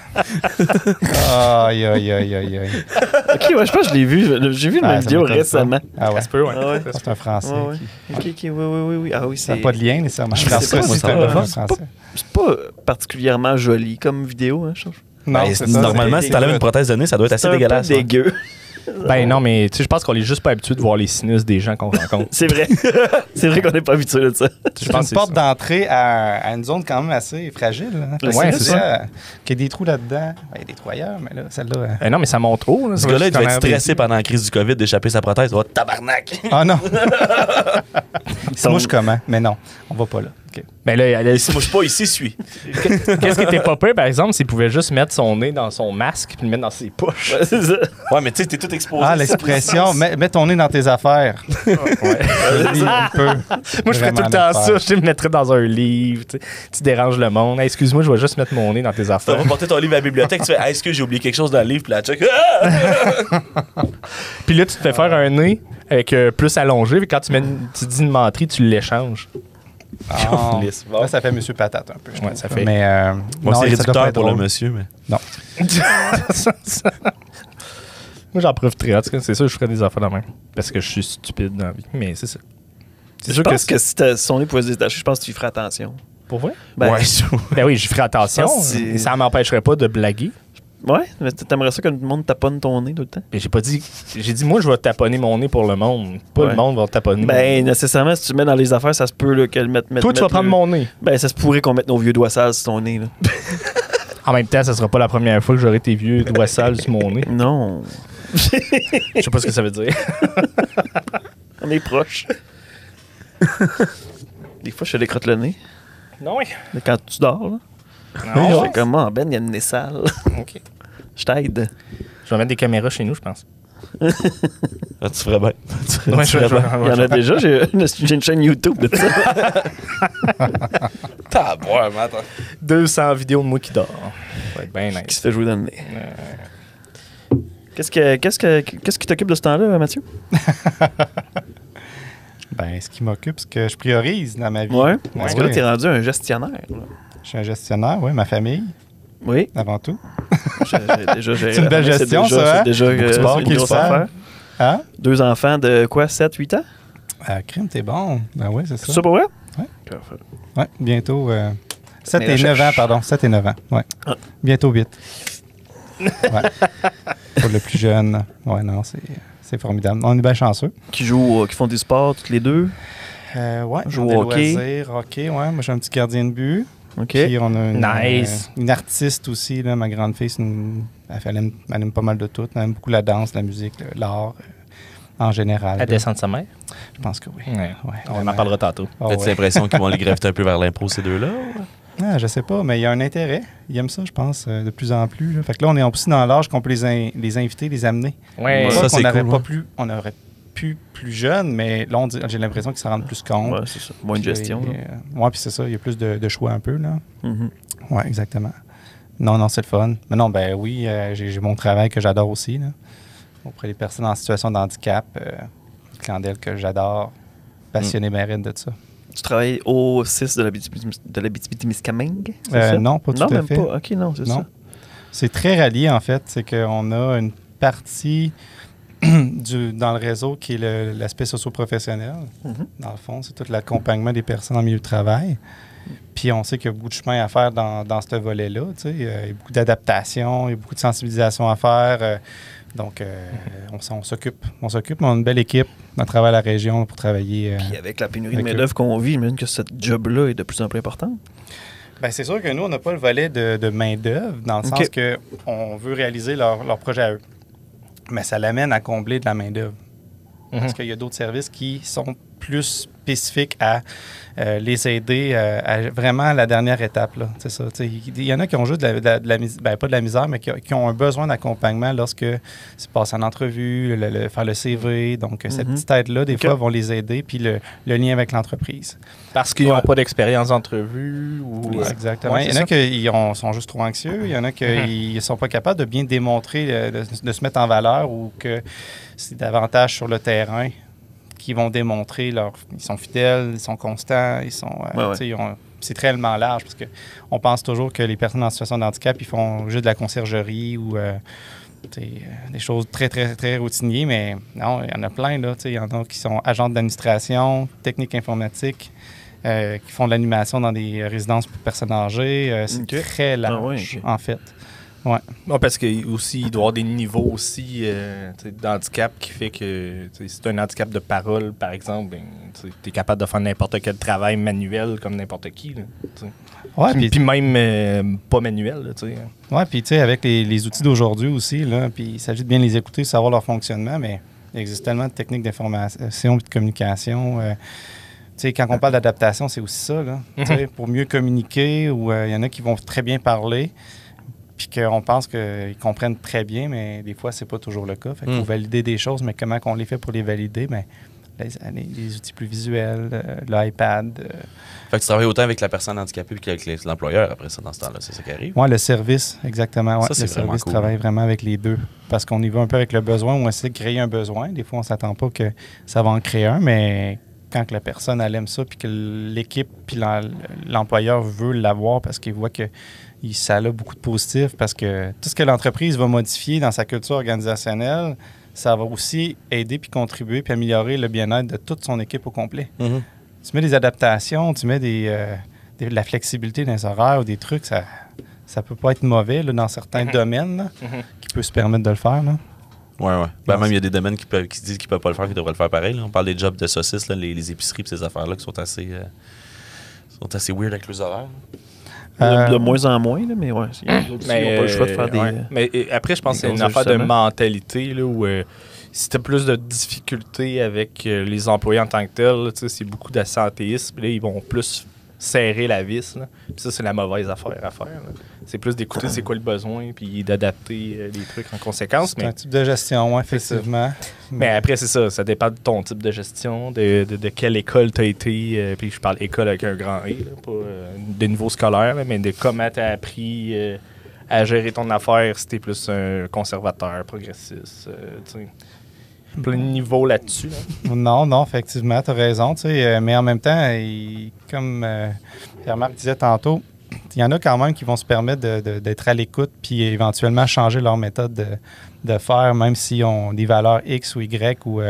Aïe, aïe, aïe, aïe, aïe. Ok, ouais, je pense que je l'ai vu. J'ai vu Ah, une ça vidéo m'étonne récemment. pas. Ah ouais. Ça se peut, ouais. Ah ouais. C'est un Français. Ouais, ouais. qui- Ok, oui, oui, oui. Ah oui, Ça c'est n'a pas de lien nécessairement. Je sais Parce pas que si c'est ça un va. Français. c'est pas particulièrement joli comme vidéo, hein, je trouve. Non, Ben, c'est ça. normalement, si t'enlèves une prothèse de nez, ça doit être assez C'est un peu dégueulasse. hein. dégueu. Ben non, mais tu sais, je pense qu'on est juste pas habitué de voir les sinus des gens qu'on rencontre. C'est vrai. C'est vrai qu'on n'est pas habitué de ça. Je C'est pense une que c'est porte ça. d'entrée à une zone quand même assez fragile. Hein. Ouais, Parce que c'est ça. Qu'il y a des trous là-dedans. Ben, il y a des trous ailleurs, mais là, celle-là. Non, mais ça monte haut. Là. Ce gars-là, il devait être Comme un stressé pendant la crise du COVID d'échapper sa prothèse. Oh, tabarnak! Ah non! sont- Moi, je comment? Mais non, on va pas là. OK. Mais là, Si moi, je suis pas ici, suis. qu'est-ce qui était pas pire, par exemple, s'il pouvait juste mettre son nez dans son masque puis le mettre dans ses poches. Ouais, c'est ça. Ouais, mais tu sais, t'es tout exposé. Ah, l'expression, mets ton nez dans tes affaires. Ouais. Vas-y, on peut. Moi, je ferais tout le temps ça. Je me mettrais dans un livre. Tu déranges le monde. Hey, excuse-moi, je vais juste mettre mon nez dans tes Tu vas affaires. porter ton livre à la bibliothèque, tu fais est-ce que j'ai oublié quelque chose dans le livre? Puis là, check. Puis là, tu te fais faire un nez avec plus allongé. Puis quand tu dis une menterie, tu l'échanges. Ah, Lisse. là, ça fait Monsieur Patate un peu. je Ouais, trouve. ça fait- Mais, Moi, non, c'est ça doit pas réducteur être pour le drôle. monsieur, mais. Moi, j'en profiterais. En tout cas, c'est sûr, je ferais des affaires de même. Parce que je suis stupide dans la vie. Mais c'est ça. C'est Je sûr pense que si son nez pouvait se détacher, je pense que tu y ferais attention. Pour vrai? Ben, Ouais, Ben oui, j'y ferai attention. Je pense que c'est- Et ça m'empêcherait pas de blaguer. ouais, mais t'aimerais ça que le monde taponne ton nez tout le temps? Mais j'ai pas dit. J'ai dit, moi, je vais taponner mon nez pour le monde. Pas Ouais. le monde va taponner mon nez. Ben, nécessairement, si tu le mets dans les affaires, ça se peut là, qu'elle mette. Toi, tu vas prendre mon nez. Ben, ça se pourrait qu'on mette nos vieux doigts sales sur ton nez, là. En même temps, ça sera pas la première fois que j'aurai tes vieux doigts sales sur mon nez. Non. Je sais pas ce que ça veut dire. On est proche. Des fois, je te décrotte le nez. Non, oui. Mais quand tu dors, là. Non. Je fais comme, ah, Ben, il y a une nez sale. OK. Je t'aide. Je vais mettre des caméras chez nous, je pense. Ah, tu ferais bien. Ouais, Il y en a déjà. J'ai une chaîne YouTube de ça. Tabarnak, attends. 200 vidéos de moi qui dort. Ça va être bien Qui nice. se fait jouer dans le nez. Qu'est-ce qui t'occupe de ce temps-là, Mathieu? Ben, ce qui m'occupe, ce que je priorise dans ma vie. Ouais. Parce que là, ouais. t'es rendu un gestionnaire. Là. Je suis un gestionnaire, oui, ma famille, Oui. avant tout. C'est une belle gestion, ça, hein? C'est déjà Beaucoup de sport une qui le grosse savent. affaire. Hein? 2 enfants de quoi, 7, 8 ans? Crime, t'es bon. Ben oui, c'est C'est ça. ça pour vrai? Ouais. Parfait. Ouais, bientôt. 7 Mais et 9 ans, recherche. pardon. 7 et 9 ans. Ouais. Ah. Bientôt 8. Ouais. Pour le plus jeune. Ouais, non, c'est formidable. On est bien chanceux. Qui font du sport tous les deux? Ouais, Joue on a au des hockey. loisirs, hockey, ouais. Moi, j'ai un petit gardien de but. OK. Puis on a Nice. une artiste aussi, là, ma grande fille. Elle aime pas mal de tout. Elle aime beaucoup la danse, la musique, l'art, en général. Elle descend de sa mère. Je pense que oui. Ouais. Ouais, On vraiment. en parlera tantôt. Ah, T'as-tu ouais. l'impression qu'ils vont les graviter un peu vers l'impro, ces deux-là? Ah, je sais pas, mais il y a un intérêt. Ils aiment ça, je pense, de plus en plus. Là. Fait que là, on est aussi dans l'âge qu'on peut les inviter, les amener. Ouais. Ouais, Pas ça, qu'on c'est n'aurait cool, pas ouais. on aurait pu plus jeune, mais là, j'ai l'impression qu'ils s'en rendent plus compte. Ouais, c'est ça. Moins de Puis, gestion. là. ouais, puis c'est ça, il y a plus de choix un peu, là. Mhm. Ouais, exactement. Non, c'est le fun. Mais non, ben oui, j'ai mon travail que j'adore aussi, là. Auprès des personnes en situation de handicap, clientèle que j'adore, passionné bien raide de ça. Tu travailles au 6 de l'Abitibi-Témiscamingue? c'est ça? Non, pas tout Non, à même fait. pas. OK, non, c'est Non. ça. C'est très rallié, en fait. C'est qu'on a une partie dans le réseau qui est l'aspect socio-professionnel. Mhm. Dans le fond, c'est tout l'accompagnement des personnes en milieu de travail. Puis on sait qu'il y a beaucoup de chemin à faire dans ce volet-là. Tu sais. Il y a beaucoup d'adaptation, il y a beaucoup de sensibilisation à faire. Donc, on s'occupe. On s'occupe, mais on a une belle équipe à travers la région pour travailler. Puis avec la pénurie de avec main-d'œuvre qu'on vit, j'imagine que ce job-là est de plus en plus important. Ben, c'est sûr que nous, on n'a pas le volet de main-d'œuvre, dans le OK. sens qu'on veut réaliser leur projet à eux. Mais ça l'amène à combler de la main-d'œuvre. Parce qu'il y a d'autres services qui sont plus spécifiques à les aider à vraiment la dernière étape. Là. C'est ça. Il y en a qui ont juste de la misère, ben, pas de la misère, mais qui ont un besoin d'accompagnement lorsque c'est passé en entrevue, faire le CV. Donc, cette petite aide-là, des OK. fois, vont les aider. Puis le lien avec l'entreprise. Parce qu'ils n'ont pas d'expérience d'entrevue ou. Exactement. Ouais, il y en a qui sont juste trop anxieux. Il y en a qui ne sont pas capables de bien démontrer, de se mettre en valeur ou que c'est davantage sur le terrain qu'ils vont démontrer ils sont fidèles, ils sont constants, ils sont. Ouais. Tu sais, c'est tellement large parce qu'on pense toujours que les personnes en situation de handicap, ils font juste de la conciergerie ou des choses très, très, très routinières, mais non, il y en a plein. Là, il y en a qui sont agents d'administration, techniques informatiques, qui font de l'animation dans des résidences pour personnes âgées. C'est OK. très large, Ah ouais, OK. en fait. Ouais, parce qu'il aussi, il doit y avoir des niveaux aussi d'handicap qui fait que si tu as un handicap de parole, par exemple, tu es capable de faire n'importe quel travail manuel comme n'importe qui. Là, Ouais, puis même pas manuel. Là, Oui, puis tu sais, avec les outils d'aujourd'hui aussi, là, puis il s'agit de bien les écouter, de savoir leur fonctionnement, mais il existe tellement de techniques d'information et de communication. Tu sais, quand on parle d'adaptation, c'est aussi ça, là. Tu sais, pour mieux communiquer, ou il y en a qui vont très bien parler, puis qu'on pense qu'ils comprennent très bien, mais des fois, c'est pas toujours le cas. Fait qu'il faut valider des choses, mais comment on les fait pour les valider? Bien, les outils plus visuels, l'iPad. Fait que tu travailles autant avec la personne handicapée qu'avec l'employeur après ça, dans ce temps-là. C'est ça qui arrive. Oui, le service, exactement. Ouais, Ça, c'est le vraiment service cool. travaille vraiment avec les deux. Parce qu'on y va un peu avec le besoin, on essaie de créer un besoin. Des fois, on ne s'attend pas que ça va en créer un, mais quand que la personne, elle aime ça, puis que l'équipe, puis l'employeur veut l'avoir parce qu'il voit que ça a beaucoup de positifs, parce que tout ce que l'entreprise va modifier dans sa culture organisationnelle, ça va aussi aider puis contribuer puis améliorer le bien-être de toute son équipe au complet. Mhm. Tu mets des adaptations, tu mets de la flexibilité dans les horaires ou des trucs, ça peut pas être mauvais là, dans certains domaines là, qui peut se permettre de le faire. Là. Ouais. Ben, Non, même, il y a des domaines qui disent qu'ils peuvent pas le faire, qu'ils devraient le faire pareil. Là. On parle des jobs de saucisses, là, les épiceries et ces affaires-là qui sont assez weird avec les horaires. De moins en moins, là, mais ouais. Ils n'ont pas le choix de faire des. ouais. Mais après, je pense que c'est des une affaire de ajustements. mentalité là, où si tu as plus de difficultés avec les employés en tant que tels, là, c'est beaucoup d'assentéisme. Là, ils vont plus serrer la vis. Là. Puis ça, c'est la mauvaise affaire à faire. Là. C'est plus d'écouter c'est quoi le besoin puis d'adapter les trucs en conséquence. C'est un type de gestion, ouais, effectivement. Mais après, c'est ça. Ça dépend de ton type de gestion, de quelle école tu as été. Puis je parle école avec un grand E, là, pas de niveau scolaire, là, mais de comment tu as appris à gérer ton affaire si tu es plus un conservateur, progressiste. Tu sais. Plein de niveaux là-dessus. Là. Non, effectivement, tu as raison. Mais en même temps, comme Pierre-Marc disait tantôt, il y en a quand même qui vont se permettre d'être à l'écoute puis éventuellement changer leur méthode de faire, même s'ils ont des valeurs X ou Y ou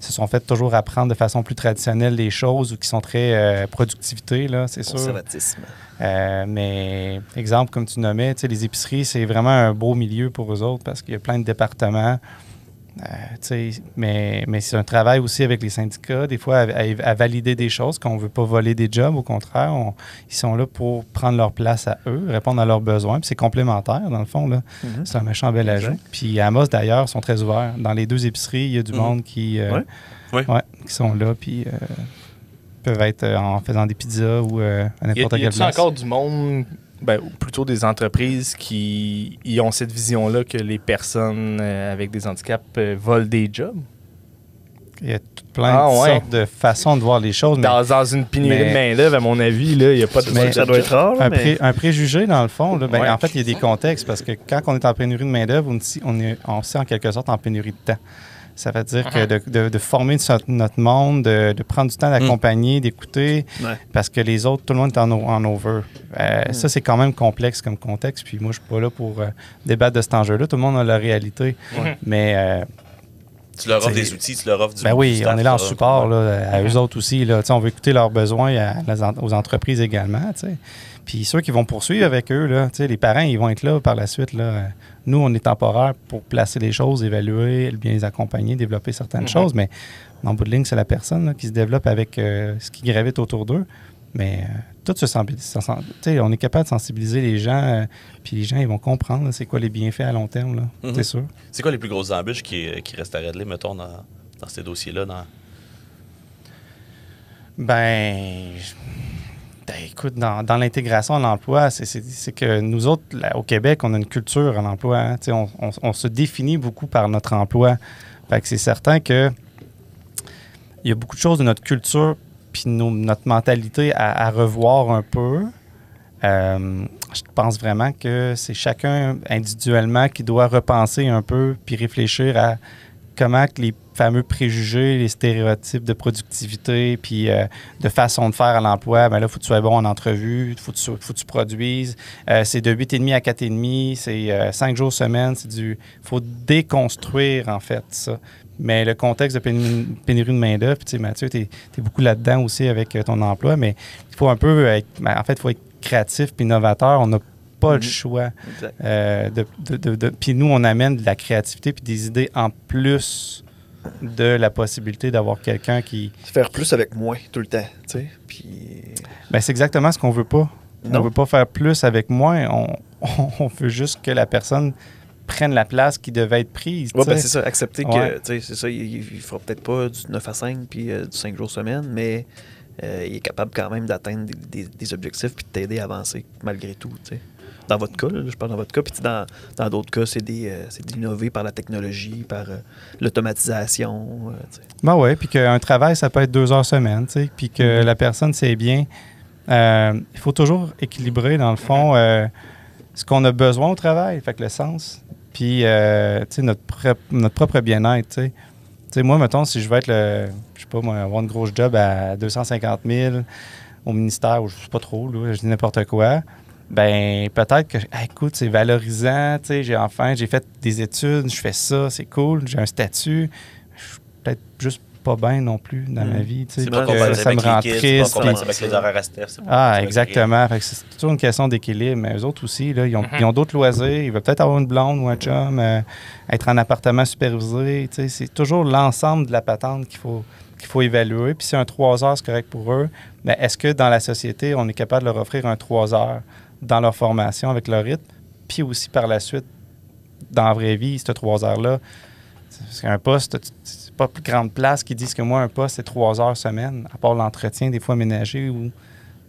se sont fait toujours apprendre de façon plus traditionnelle les choses ou qui sont très productivité, là, c'est sûr. Conservatisme. Mais, exemple, comme tu nommais, les épiceries, c'est vraiment un beau milieu pour eux autres parce qu'il y a plein de départements. Mais c'est un travail aussi avec les syndicats, des fois, à valider des choses, qu'on ne veut pas voler des jobs. Au contraire, ils sont là pour prendre leur place à eux, répondre à leurs besoins. Puis c'est complémentaire, dans le fond. Là. C'est un méchant bel ajout. Puis Amos, d'ailleurs, sont très ouverts. Dans les 2 épiceries, il y a du monde qui sont là, puis peuvent être en faisant des pizzas ou à n'importe quelle place. Y a encore du monde... ou plutôt des entreprises qui ont cette vision-là que les personnes avec des handicaps volent des jobs? Il y a plein de sortes de façons de voir les choses. Mais dans une pénurie de main-d'œuvre, à mon avis, il n'y a pas de... Ça doit être rare. Un préjugé, dans le fond, là, en fait, il y a des contextes parce que quand on est en pénurie de main-d'œuvre, on est en quelque sorte en pénurie de temps. Ça veut dire que de former notre monde, de prendre du temps d'accompagner, d'écouter, parce que les autres, tout le monde est en over. Ça, c'est quand même complexe comme contexte. Puis moi, je ne suis pas là pour débattre de cet enjeu-là. Tout le monde a la réalité. Mais... tu leur offres des outils, tu leur offres du oui, staff, on est là en support là, à eux autres aussi. Là. On veut écouter leurs besoins aux entreprises également. T'sais. Puis ceux qui vont poursuivre avec eux, là, les parents, ils vont être là par la suite. Là. Nous, on est temporaire pour placer les choses, évaluer, bien les accompagner, développer certaines choses. Mais en bout de ligne, c'est la personne là, qui se développe avec ce qui gravite autour d'eux. Mais tout se sensibilise. On est capable de sensibiliser les gens, puis les gens, ils vont comprendre là, c'est quoi les bienfaits à long terme, là, c'est sûr. C'est quoi les plus grosses embûches qui restent à régler, mettons, dans ces dossiers-là? Écoute, dans l'intégration à l'emploi, c'est que nous autres, là, au Québec, on a une culture à l'emploi. Hein, on se définit beaucoup par notre emploi. Fait que c'est certain que il y a beaucoup de choses de notre culture puis notre mentalité à revoir un peu. Je pense vraiment que c'est chacun individuellement qui doit repenser un peu puis réfléchir à comment que les fameux préjugés, les stéréotypes de productivité puis de façon de faire à l'emploi, là, il faut que tu sois bon en entrevue, il faut que tu produises. C'est de 8,5 à 4,5, c'est 5 jours semaine. Il faut déconstruire, en fait, ça. Mais le contexte de pénurie de main-d'œuvre, puis tu sais, Mathieu, tu es beaucoup là-dedans aussi avec ton emploi, mais il faut un peu être créatif puis innovateur. On n'a pas le choix. Puis nous, on amène de la créativité puis des idées en plus de la possibilité d'avoir quelqu'un qui... Faire plus avec moins tout le temps, tu sais. Puis... c'est exactement ce qu'on veut pas. On ne veut pas faire plus avec moins. On veut juste que la personne prenne la place qui devait être prise. Oui, c'est ça. Accepter que, tu sais, c'est ça, il ne fera peut-être pas du 9 à 5 puis du 5 jours semaine, mais il est capable quand même d'atteindre des objectifs puis de t'aider à avancer malgré tout, tu sais. Dans votre cas, là, je parle dans votre cas, puis dans d'autres cas, c'est d'innover par la technologie, par l'automatisation. Oui, puis qu'un travail, ça peut être 2 heures semaine, tu sais, puis que la personne sait bien. Il faut toujours équilibrer, dans le fond, ce qu'on a besoin au travail, fait que le sens, puis tu sais, notre propre bien-être, tu sais. Tu sais, moi, mettons, si je veux être je sais pas, moi, avoir une grosse job à 250 000 au ministère, ou je sais pas trop, là, je dis n'importe quoi, peut-être que, écoute, c'est valorisant, tu sais, j'ai fait des études, je fais ça, c'est cool, j'ai un statut, je suis peut-être juste pas bien non plus dans ma vie, tu sais, ça me rend triste. Avec les horaires à Steph, exactement, fait que c'est toujours une question d'équilibre, mais eux autres aussi, là, ils ont d'autres loisirs, ils veulent peut-être avoir une blonde ou un chum, être en appartement supervisé, tu sais, c'est toujours l'ensemble de la patente qu'il faut évaluer, puis si un 3 heures, c'est correct pour eux, mais est-ce que dans la société, on est capable de leur offrir un 3 heures dans leur formation avec leur rythme, puis aussi par la suite, dans la vraie vie, ce 3 heures-là, parce qu'un poste, c'est pas plus grande place qui disent que moi, un poste, c'est 3 heures semaine, à part l'entretien, des fois ménager ou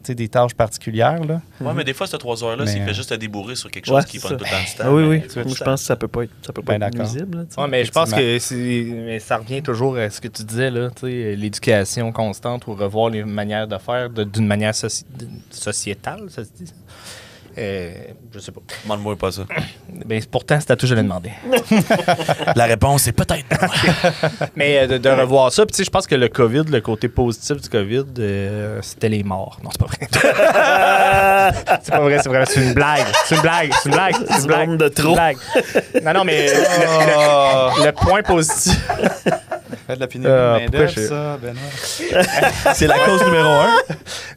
des tâches particulières. Là. Ouais, mais des fois, ces 3 heures-là, Mais, s'il fait juste te débourrer sur quelque Ouais, chose qui c'est prend ça. tout le temps. Ah oui, oui. ben, Moi, je pense que ça peut pas Ben, être d'accord. nuisible. Là, tu sais. Ouais, mais je pense Effectivement. mais ça revient toujours à ce que tu disais, là, tu sais, l'éducation constante ou revoir les manières de faire d'une manière sociétale, ça se dit. Ça? Je sais pas. Demande-moi pas ça. Ben, pourtant, c'est à tout que je l'ai demandé. La réponse est peut-être. Mais de revoir ça, puis tu sais, je pense que le COVID, le côté positif du COVID, c'était les morts. Non, c'est pas vrai. C'est pas vrai, c'est vrai. C'est une blague. C'est une blague. C'est une blague. C'est une blague. Nombre de trop. C'est une blague. Non, mais le point positif. Fait de la pénurie de pourquoi main-d'œuvre, je- ça, Benoît. C'est la cause numéro 1.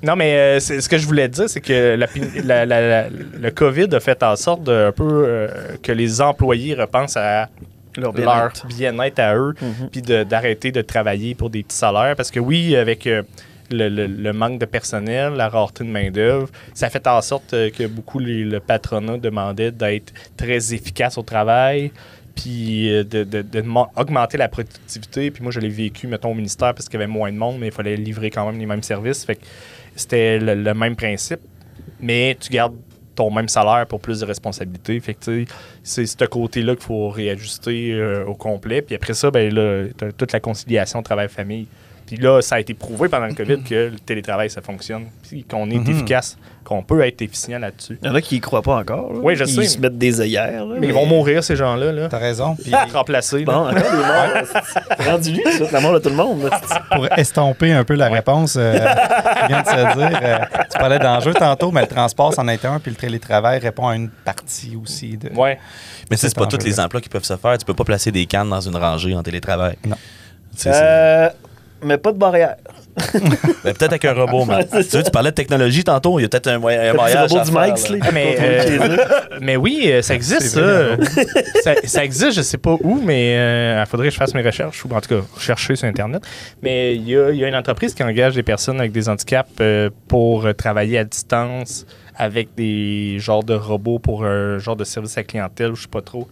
Non, mais ce que je voulais dire, c'est que le COVID a fait en sorte un peu que les employés repensent à Leur leur bien-être. bien-être à eux, puis d'arrêter de travailler pour des petits salaires. Parce que oui, avec le manque de personnel, la rareté de main-d'œuvre, ça fait en sorte que beaucoup le patronat demandait d'être très efficace au travail, puis augmenter la productivité. Puis moi, je l'ai vécu, mettons, au ministère, parce qu'il y avait moins de monde, mais il fallait livrer quand même les mêmes services. Fait que c'était le même principe, mais tu gardes ton même salaire pour plus de responsabilités. Fait que, tu sais, c'est ce côté-là qu'il faut réajuster au complet. Puis après ça, ben là, t'as toute la conciliation travail-famille. Puis là, ça a été prouvé pendant le COVID que le télétravail, ça fonctionne. Puis qu'on est efficace, qu'on peut être efficient là-dessus. Il y en a qui y croient pas encore. Là. Oui, je Ils sais. se mettent des œillères. là, Mais ils vont mourir, ces gens-là. Là. T'as raison. Puis Remplacés. là. Bon, encore des morts. Rendu lui, c'est la mort de tout le monde. là. pour estomper un peu la réponse, je viens de se dire, tu parlais d'enjeux tantôt, mais le transport, c'en est un, puis le télétravail répond à une partie aussi. De... Ouais. Mais c'est pas tous enjeu-là. les emplois qui peuvent se faire. Tu peux pas placer des cannes dans une rangée en télétravail. Non. Tu sais, c'est- Mais pas de barrière. Ben, peut-être avec un robot, man. C'est Tu sais, tu parlais de technologie tantôt. Il y a peut-être un Le moyen. robot du Mike's, là. Mais oui, ça existe, C'est vrai, ça existe, je sais pas où, mais il faudrait que je fasse mes recherches, ou en tout cas, chercher sur Internet. Mais il y a une entreprise qui engage des personnes avec des handicaps pour travailler à distance avec des genres de robots pour un genre de service à la clientèle, ou je sais pas trop.